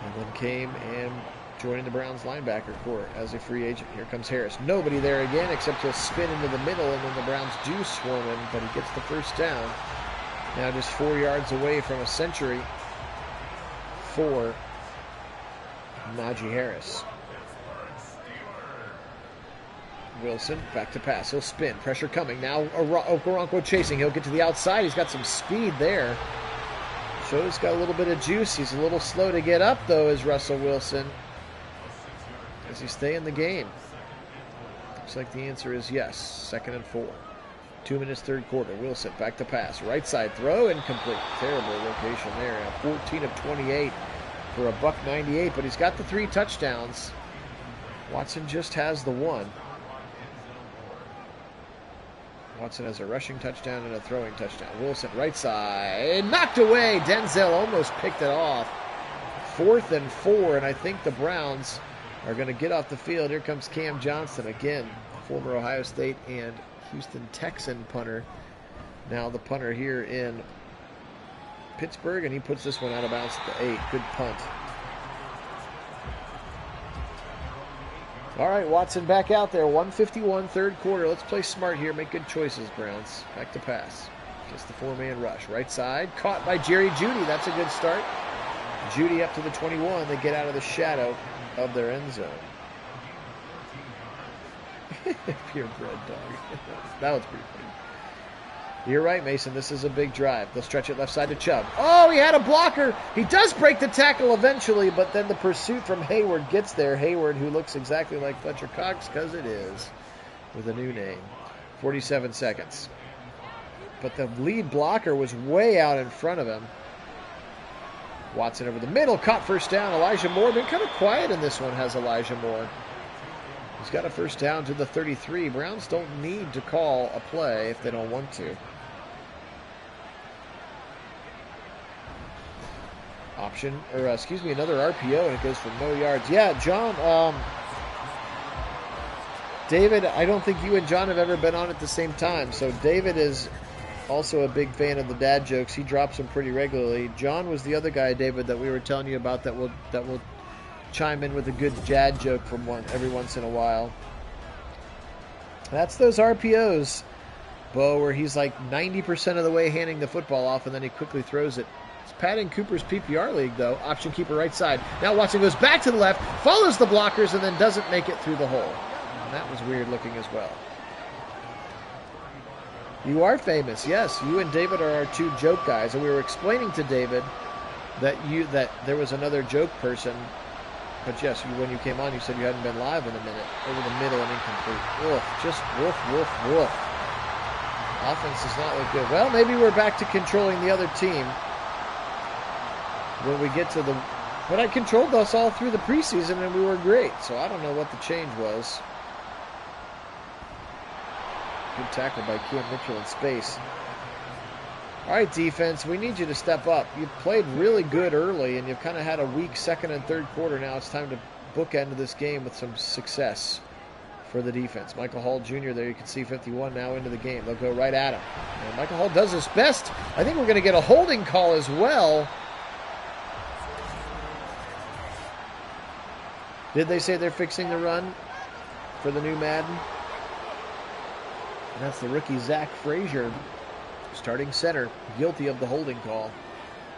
and then came and joined the Browns linebacker corps as a free agent. Here comes Harris. Nobody there again, except he'll spin into the middle, and then the Browns do swarm him, but he gets the first down. Now just 4 yards away from a century for Najee Harris. Wilson back to pass. He'll spin. Pressure coming. Now Okoronkwo chasing. He'll get to the outside. He's got some speed there. Shows he's got a little bit of juice. He's a little slow to get up, though, is Russell Wilson. Does he stay in the game? Looks like the answer is yes. 2nd and 4. 2 minutes, third quarter. Wilson back to pass. Right side throw, incomplete. Terrible location there. 14 of 28 for a $198, but he's got the 3 touchdowns. Watson just has the 1. Watson has a rushing touchdown and a throwing touchdown. Wilson, right side, knocked away. Denzel almost picked it off. 4th and 4, and I think the Browns are going to get off the field. Here comes Cam Johnston again, former Ohio State and Houston Texan punter. Now the punter here in Pittsburgh, and he puts this one out of bounds at the 8. Good punt. All right, Watson back out there. 1:51, third quarter. Let's play smart here. Make good choices, Browns. Back to pass. Just the 4-man rush. Right side, caught by Jerry Jeudy. That's a good start. Jeudy up to the 21. They get out of the shadow of their end zone. Purebred dog. That was pretty funny. You're right, Mason. This is a big drive. They'll stretch it left side to Chubb. Oh, he had a blocker. He does break the tackle eventually, but then the pursuit from Hayward gets there. Hayward, who looks exactly like Fletcher Cox, because it is, with a new name. 47 seconds. But the lead blocker was way out in front of him. Watson over the middle, caught first down. Elijah Moore, been kind of quiet in this one, has Elijah Moore. He's got a first down to the 33. Browns don't need to call a play if they don't want to. Option, or another RPO, and it goes for no yards. Yeah, John, David, I don't think you and John have ever been on at the same time. So David is also a big fan of the dad jokes. He drops them pretty regularly. John was the other guy, David, that we were telling you about that will chime in with a good dad joke from every once in a while. That's those RPOs, Bo, where he's like 90% of the way handing the football off, and then he quickly throws it. It's Pat and Cooper's PPR league, though. Option keeper right side. Now Watson goes back to the left, follows the blockers, and then doesn't make it through the hole. And that was weird looking as well. You are famous, yes. You and David are our two joke guys, and we were explaining to David that there was another joke person. But yes, when you came on, you said you hadn't been live in a minute. Over the middle and incomplete. Woof, just woof, woof, woof. Offense does not look good. Well, maybe we're back to controlling the other team when we get to the... But I controlled us all through the preseason, and we were great. So I don't know what the change was. Good tackle by Cam Mitchell in space. All right, defense, we need you to step up. You've played really good early, and you've kind of had a weak second and third quarter. Now it's time to bookend this game with some success for the defense. Michael Hall Jr. there, you can see 51 now into the game. They'll go right at him. And Michael Hall does his best. I think we're going to get a holding call as well. Did they say they're fixing the run for the new Madden? And that's the rookie Zach Frazier, starting center, guilty of the holding call.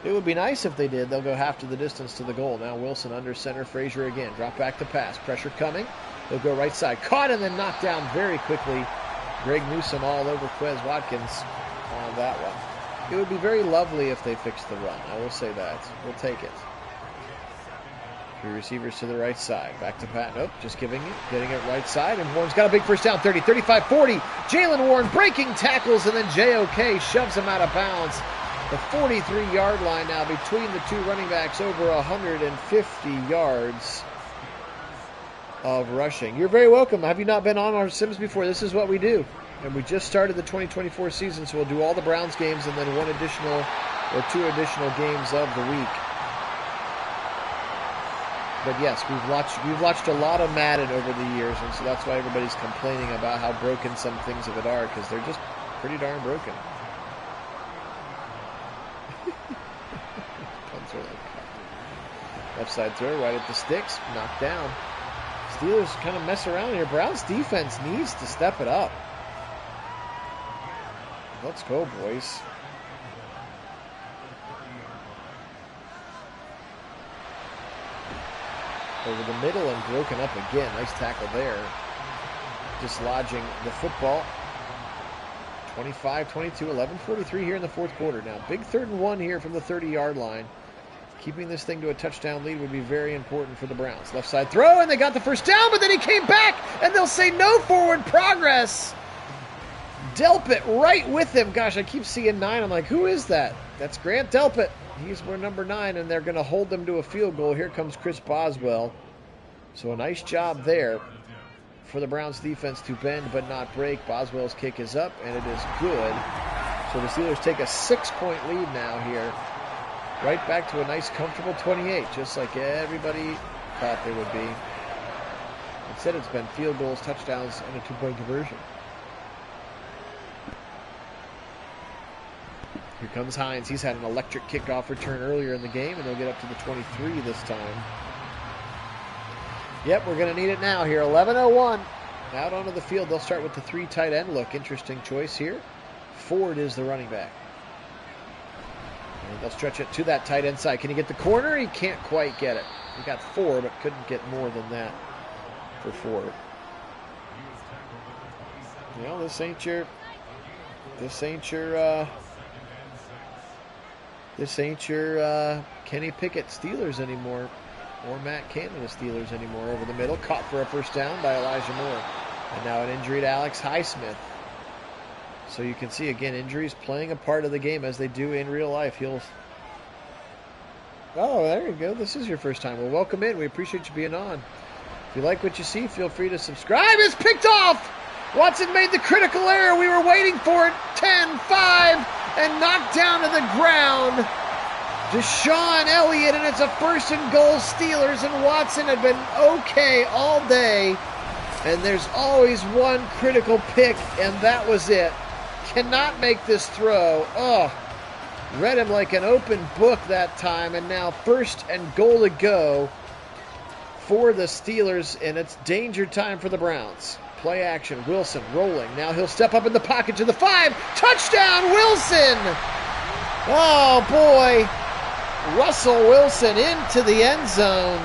It would be nice if they did. They'll go half to the distance to the goal. Now Wilson under center, Frazier again. Drop back to pass. Pressure coming. They'll go right side. Caught and then knocked down very quickly. Greg Newsome all over Quez Watkins on that one. It would be very lovely if they fixed the run. I will say that. We'll take it. Three receivers to the right side. Back to Pat. Nope, just getting it right side. And Warren's got a big first down. 30, 35, 40. Jalen Warren breaking tackles, and then JOK shoves him out of bounds. The 43-yard line now between the two running backs, over 150 yards of rushing. You're very welcome. Have you not been on our Sims before? This is what we do. And we just started the 2024 season, so we'll do all the Browns games and then one additional or two additional games of the week. But yes, we've watched a lot of Madden over the years, and so that's why everybody's complaining about how broken some things of it are, because they're just pretty darn broken. Left side throw, right at the sticks, knocked down. Steelers kind of mess around here. Browns defense needs to step it up. Let's go, boys. Over the middle and broken up again. Nice tackle there. Dislodging the football. 25-22, 11:43 here in the fourth quarter. Now, big 3rd and 1 here from the 30-yard line. Keeping this thing to a touchdown lead would be very important for the Browns. Left side throw, and they got the first down, but then he came back, and they'll say no forward progress. Delpit right with him. Gosh, I keep seeing 9. I'm like, who is that? That's Grant Delpit. He's number 9, and they're going to hold them to a field goal. Here comes Chris Boswell. So a nice job there for the Browns defense to bend but not break. Boswell's kick is up, and it is good. So the Steelers take a 6-point lead now here. Right back to a nice, comfortable 28, just like everybody thought they would be. Instead, it's been field goals, touchdowns, and a 2-point conversion. Here comes Hines. He's had an electric kickoff return earlier in the game, and they'll get up to the 23 this time. Yep, we're going to need it now here. 11:01. Out onto the field. They'll start with the 3 tight end look. Interesting choice here. Ford is the running back. And they'll stretch it to that tight end side. Can he get the corner? He can't quite get it. He got 4, but couldn't get more than that for Ford. You know, this ain't your Kenny Pickett Steelers anymore, or Matt Canada Steelers anymore. Over the middle, caught for a first down by Elijah Moore. And now an injury to Alex Highsmith. So you can see, again, injuries playing a part of the game as they do in real life. Oh, there you go. This is your first time. Well, welcome in. We appreciate you being on. If you like what you see, feel free to subscribe. It's picked off! Watson made the critical error. We were waiting for it. 10-5 and knocked down to the ground. Deshaun Elliott, and it's a 1st and goal Steelers, and Watson had been okay all day. And there's always one critical pick, and that was it. cannot make this throw. Oh, read him like an open book that time. And now 1st and goal to go for the Steelers, and it's danger time for the Browns. Play action. Wilson rolling. Now he'll step up in the pocket to the 5. Touchdown, Wilson! Oh, boy. Russell Wilson into the end zone.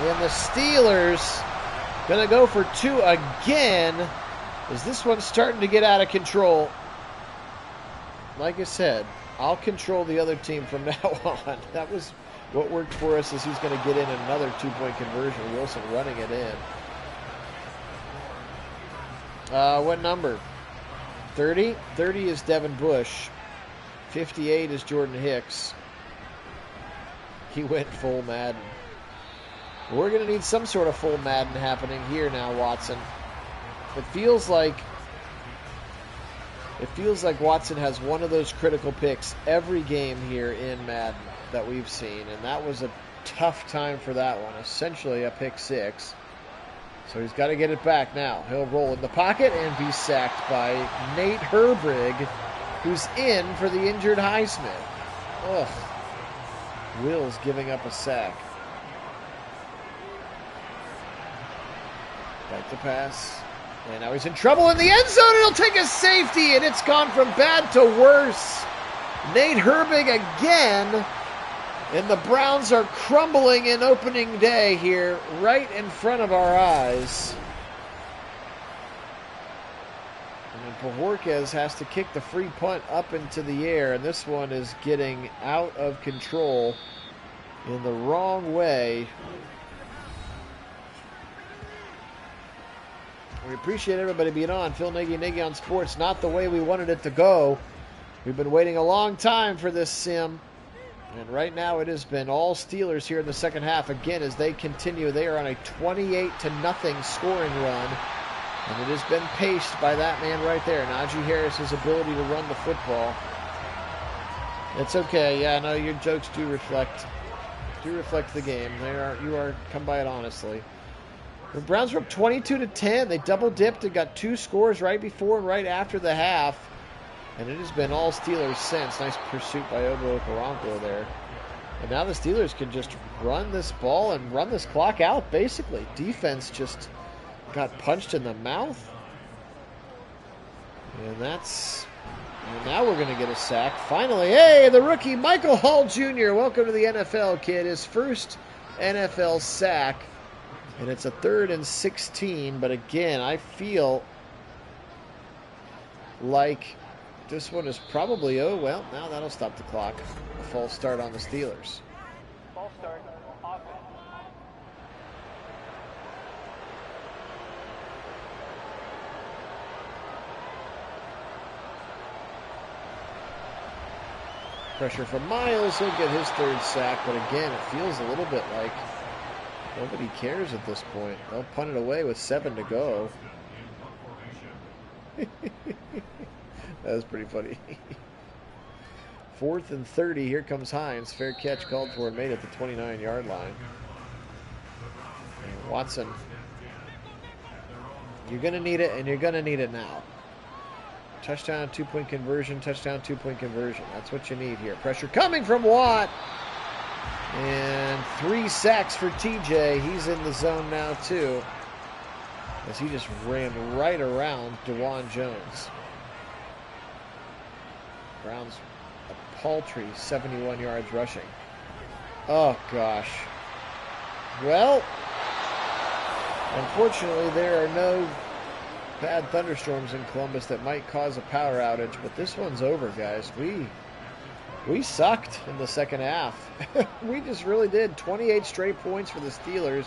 And the Steelers going to go for 2 again. Is this one starting to get out of control? Like I said, I'll control the other team from now on. That was what worked for us, is he's going to get in another 2-point conversion. Wilson running it in. What number? 30? 30 is Devin Bush. 58 is Jordan Hicks. He went full Madden. We're going to need some sort of full Madden happening here now, Watson. It feels like Watson has one of those critical picks every game here in Madden that we've seen, and that was a tough time for that one. Essentially a pick 6. So he's got to get it back now. He'll roll in the pocket and be sacked by Nate Herbig, who's in for the injured Highsmith. Ugh. Will's giving up a sack. Back to pass. And now he's in trouble in the end zone, and he'll take a safety, and it's gone from bad to worse. Nate Herbig again, and the Browns are crumbling in opening day here, right in front of our eyes. And Pajorquez has to kick the free punt up into the air, and this one is getting out of control in the wrong way. We appreciate everybody being on. Phil Nagy on Sports. Not the way we wanted it to go. We've been waiting a long time for this sim. And right now it has been all Steelers here in the second half. Again, as they continue, they are on a 28-0 scoring run. And it has been paced by that man right there, Najee Harris's ability to run the football. It's okay. Yeah, I know your jokes do reflect the game. You are come by it honestly. The Browns were up 22-10. They double dipped and got 2 scores right before and right after the half. And it has been all Steelers since. Nice pursuit by Obo Okoronkwo there. And now the Steelers can just run this ball and run this clock out, basically. Defense just got punched in the mouth. And now we're going to get a sack. Finally, hey, the rookie Michael Hall Jr. Welcome to the NFL, kid. His first NFL sack. And it's a 3rd and 16. But again, I feel like this one is probably, oh, well, now that'll stop the clock. A false start on the Steelers. False start. Offense. Pressure from Miles. He'll get his 3rd sack. But again, it feels a little bit like nobody cares at this point. They'll punt it away with 7 to go. That was pretty funny. 4th and 30. Here comes Hines. Fair catch called for and made at the 29-yard line. And Watson, you're going to need it, and you're going to need it now. Touchdown, 2-point conversion. Touchdown, 2-point conversion. That's what you need here. Pressure coming from Watt. And 3 sacks for TJ. He's in the zone now, too, as he just ran right around DeJuan Jones. Browns a paltry 71 yards rushing. Oh, gosh. Well, unfortunately, there are no bad thunderstorms in Columbus that might cause a power outage, but this one's over, guys. We sucked in the second half. We just really did. 28 straight points for the Steelers.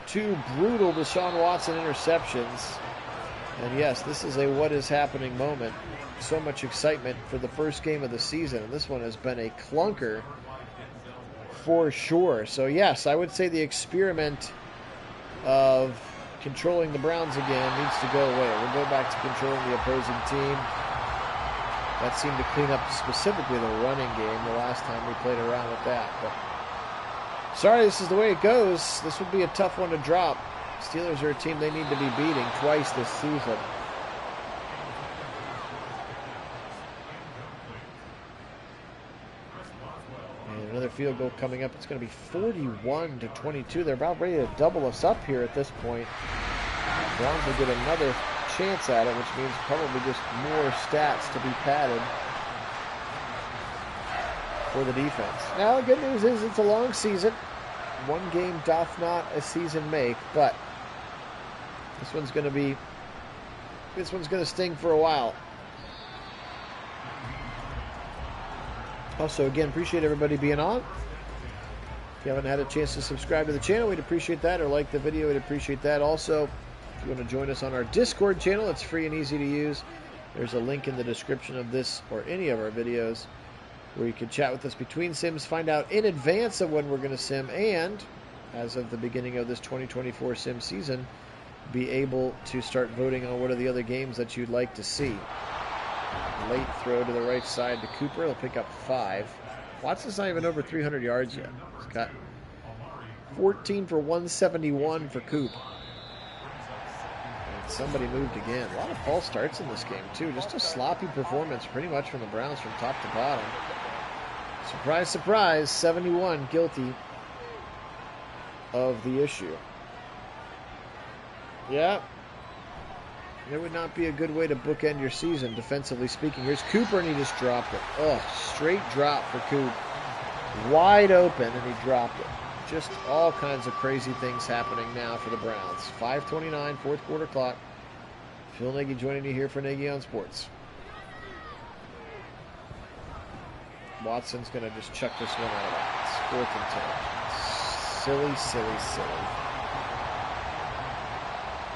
2 brutal Deshaun Watson interceptions. And yes, this is a what is happening moment. So much excitement for the first game of the season. And this one has been a clunker for sure. So yes, I would say the experiment of controlling the Browns again needs to go away. We'll go back to controlling the opposing team. That seemed to clean up specifically the running game the last time we played around with that. But sorry, this is the way it goes. This would be a tough one to drop. Steelers are a team they need to be beating twice this season. field goal coming up. It's going to be 41-22. They're about ready to double us up here at this point. Browns will get another chance at it, which means probably just more stats to be padded for the defense. Now, the good news is it's a long season. One game doth not a season make, but this one's going to sting for a while. Also, again, appreciate everybody being on. If you haven't had a chance to subscribe to the channel, we'd appreciate that, or like the video, we'd appreciate that. Also, if you want to join us on our Discord channel, it's free and easy to use. There's a link in the description of this or any of our videos where you can chat with us between sims, find out in advance of when we're going to sim, and as of the beginning of this 2024 sim season, be able to start voting on what are the other games that you'd like to see. Late throw to the right side to Cooper. He'll pick up 5. Watson's not even over 300 yards yet. He's got 14 for 171 for Coop. And somebody moved again. A lot of false starts in this game, too. Just a sloppy performance pretty much from the Browns from top to bottom. Surprise, surprise, 71 guilty of the issue. Yeah. It would not be a good way to bookend your season, defensively speaking. Here's Cooper, and he just dropped it. Oh, straight drop for Coop. Wide open, and he dropped it. Just all kinds of crazy things happening now for the Browns. 5:29, fourth quarter clock. Phil Nagy joining you here for Nagy on Sports. Watson's going to just chuck this one out of bounds. 4th and 10. Silly, silly, silly.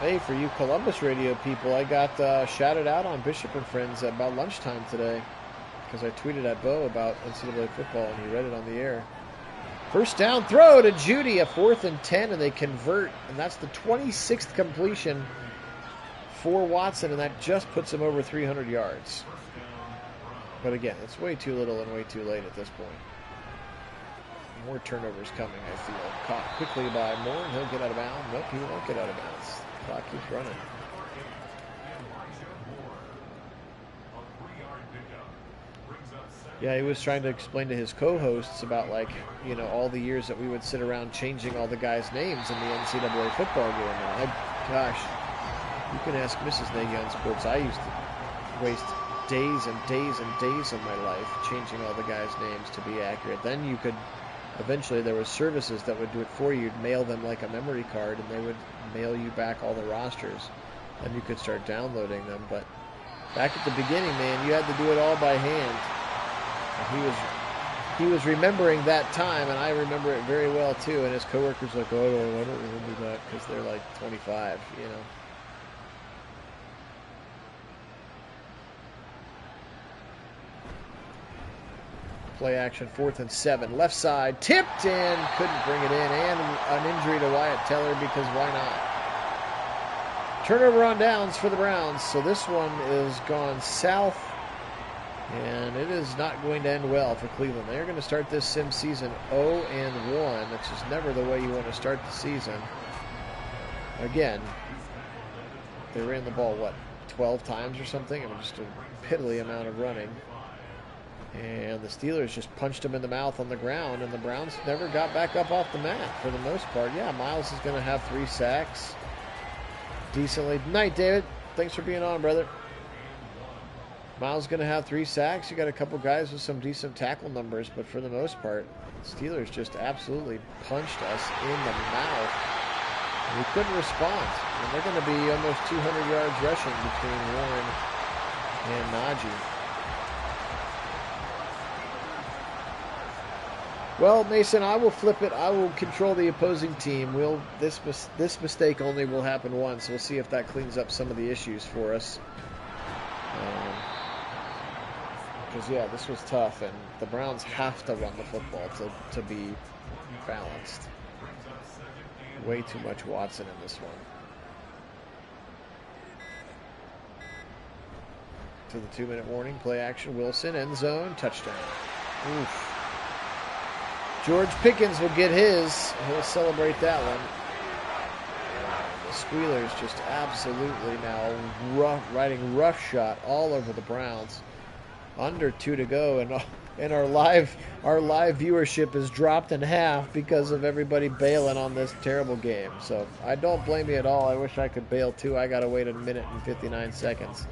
Hey, for you Columbus radio people, I got shouted out on Bishop and Friends at about lunchtime today because I tweeted at Bo about NCAA football, and he read it on the air. First down throw to Judy, a 4th and 10, and they convert, and that's the 26th completion for Watson, and that just puts him over 300 yards. But again, it's way too little and way too late at this point. More turnovers coming, I feel. Caught quickly by Moore, and he'll get out of bounds. Nope, he won't get out of bounds. Clock keeps running. Yeah, he was trying to explain to his co-hosts about, like, you know, all the years that we would sit around changing all the guys' names in the NCAA football game. And gosh, you can ask Mrs. Nagy on Sports. I used to waste days and days and days of my life changing all the guys' names to be accurate. Then you could, eventually there was services that would do it for you. You'd mail them like a memory card, and they would mail you back all the rosters. And you could start downloading them. But back at the beginning, man, you had to do it all by hand. And he was remembering that time, and I remember it very well too. And his coworkers were like, oh, I don't remember that, because they're like 25, you know. Play action, 4th and 7. Left side, tipped in, couldn't bring it in, and an injury to Wyatt Teller, because why not? Turnover on downs for the Browns, so this one is gone south, and it is not going to end well for Cleveland. They're going to start this sim season 0-1, which is never the way you want to start the season. Again, they ran the ball, 12 times or something? I mean, just a piddly amount of running. And the Steelers just punched him in the mouth on the ground, and the Browns never got back up off the mat for the most part. Yeah, Miles is going to have 3 sacks. Decently. Night, David. Thanks for being on, brother. Miles is going to have 3 sacks. You got a couple guys with some decent tackle numbers, but for the most part, Steelers just absolutely punched us in the mouth. And we couldn't respond. And they're going to be almost 200 yards rushing between Warren and Nagy. Well, Mason, I will flip it. I will control the opposing team. This mistake only will happen once. We'll see if that cleans up some of the issues for us. Because, yeah, this was tough, and the Browns have to run the football to be balanced. Way too much Watson in this one. To the 2-minute warning, play action, Wilson, end zone, touchdown. Oof. George Pickens will get his. He'll celebrate that one. The Squealers just absolutely now riding roughshod all over the Browns. Under 2 to go, and our live viewership has dropped in half because of everybody bailing on this terrible game. So I don't blame you at all. I wish I could bail too. I got to wait a minute and 59 seconds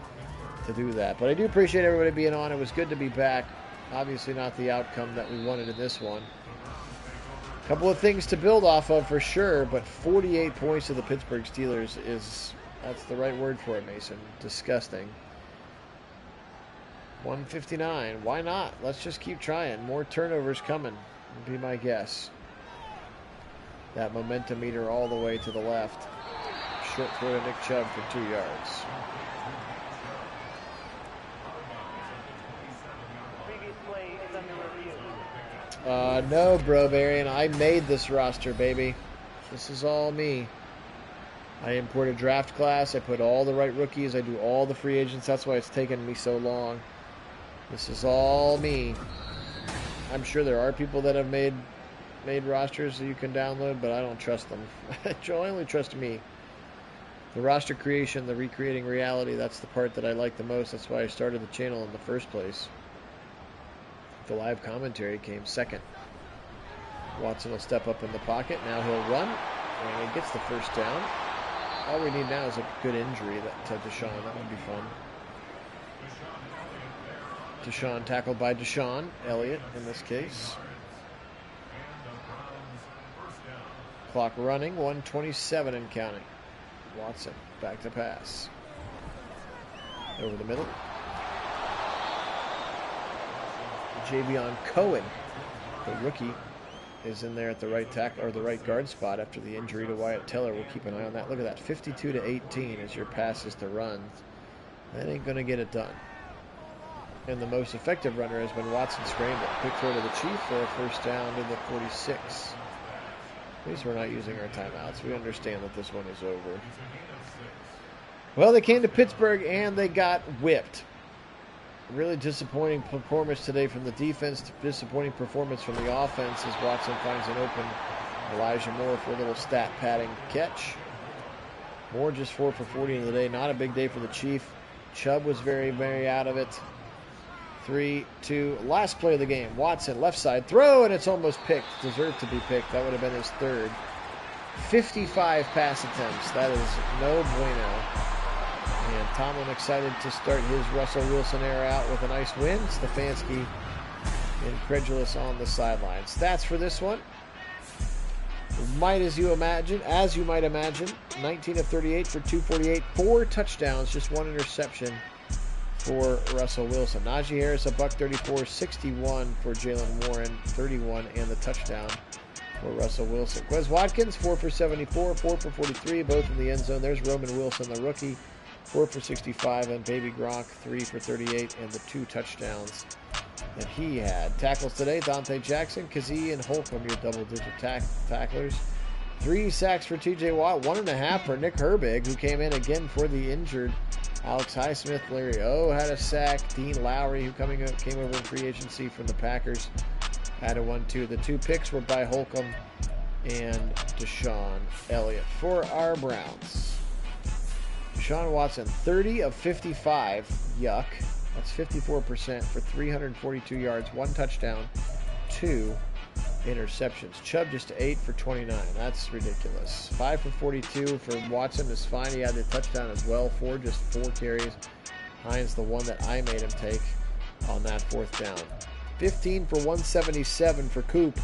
to do that. But I do appreciate everybody being on. It was good to be back. Obviously not the outcome that we wanted in this one. A couple of things to build off of for sure, but 48 points to the Pittsburgh Steelers that's the right word for it, Mason. Disgusting. 159. Why not? Let's just keep trying. More turnovers coming, would be my guess. That momentum meter all the way to the left. Short throw to Nick Chubb for 2 yards. Previous play is under review. No, bro, Varian. I made this roster, baby. This is all me. I import a draft class. I put all the right rookies. I do all the free agents. That's why it's taken me so long. This is all me. I'm sure there are people that have made rosters that you can download, but I don't trust them. I only trust me. The roster creation, the recreating reality, that's the part that I like the most. That's why I started the channel in the first place. The live commentary came second. Watson will step up in the pocket. Now he'll run, and he gets the first down. All we need now is a good injury to Deshaun. That would be fun. Deshaun tackled by Deshaun Elliott in this case. Clock running, 1:27 and counting. Watson back to pass. Over the middle. Javion Cohen, the rookie, is in there at the right tackle or the right guard spot after the injury to Wyatt Teller. We'll keep an eye on that. Look at that, 52-18 as your passes to runs. That ain't going to get it done. And the most effective runner has been Watson scramble. Quick throw to the Chief for a first down to the 46. At least we're not using our timeouts. We understand that this one is over. Well, they came to Pittsburgh and they got whipped. Really disappointing performance today from the defense. Disappointing performance from the offense as Watson finds an open Elijah Moore for a little stat padding catch. Moore just 4 for 40 in the day. Not a big day for the Chief. Chubb was very, very out of it. 3-2. Last play of the game. Watson, left side throw, and it's almost picked. Deserved to be picked. That would have been his third. 55 pass attempts. That is no bueno. And Tomlin excited to start his Russell Wilson era out with a nice win. Stefanski incredulous on the sideline. Stats for this one. As you might imagine, 19 of 38 for 248, 4 touchdowns, just 1 interception for Russell Wilson. Najee Harris, $134, 61 for Jalen Warren, 31, and the touchdown for Russell Wilson. Quez Watkins, 4 for 74, 4 for 43, both in the end zone. There's Roman Wilson, the rookie, 4 for 65, and Baby Gronk, 3 for 38, and the 2 touchdowns that he had. Tackles today, Dante Jackson, Kazee, and Holcomb, your double-digit tacklers. 3 sacks for TJ Watt, 1.5 for Nick Herbig, who came in again for the injured Alex Highsmith. Larry O had a sack. Dean Lowry, who came over in free agency from the Packers, had a 1-2. The 2 picks were by Holcomb and Deshaun Elliott for our Browns. Deshaun Watson, 30 of 55. Yuck. That's 54% for 342 yards, 1 touchdown, 2 interceptions. Chubb just 8 for 29. That's ridiculous. 5 for 42 for Watson is fine. He had the touchdown as well. 4 carries. Hines, the one that I made him take on that 4th down. 15 for 177 for Coop.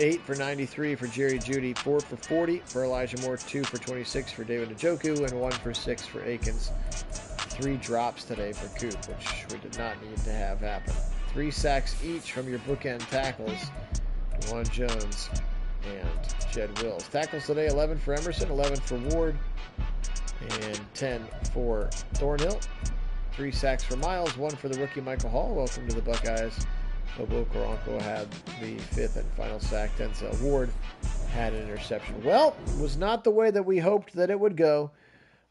Eight for 93 for Jerry Jeudy, 4 for 40 for Elijah Moore, 2 for 26 for David Njoku, and 1 for 6 for Akins. 3 drops today for Coop, which we did not need to have happen. 3 sacks each from your bookend tackles, Juwan Jones and Jed Wills. Tackles today, 11 for Emerson, 11 for Ward, and 10 for Thornhill. 3 sacks for Miles, 1 for the rookie Michael Hall. Welcome to the Buckeyes. Bobo Karanko had the 5th and final sack. Denzel Ward had an interception. Well, it was not the way that we hoped that it would go,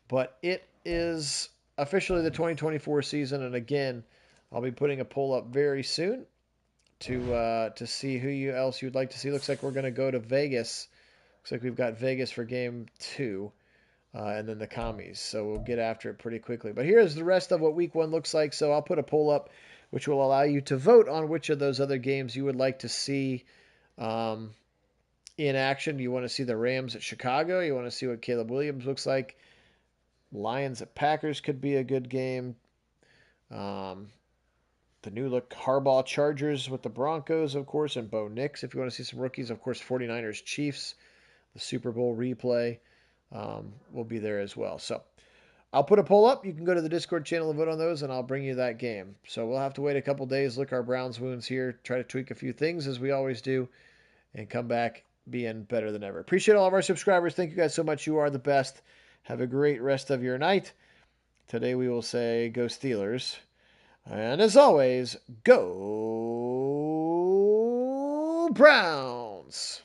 but it is officially the 2024 season, and again, I'll be putting a poll up very soon to see who else you'd like to see. Looks like we're going to go to Vegas. Looks like we've got Vegas for game 2. and then the commies. So we'll get after it pretty quickly. But here's the rest of what week 1 looks like. So I'll put a poll up, which will allow you to vote on which of those other games you would like to see in action. You want to see the Rams at Chicago? You want to see what Caleb Williams looks like? Lions at Packers could be a good game. The new look Harbaugh Chargers with the Broncos, of course, and Bo Nix if you want to see some rookies. Of course, 49ers Chiefs, the Super Bowl replay will be there as well. So I'll put a poll up. You can go to the Discord channel and vote on those, and I'll bring you that game. So we'll have to wait a couple days, lick our Browns wounds here, try to tweak a few things as we always do, and come back being better than ever. Appreciate all of our subscribers. Thank you guys so much. You are the best. Have a great rest of your night. Today we will say go Steelers. And as always, go Browns!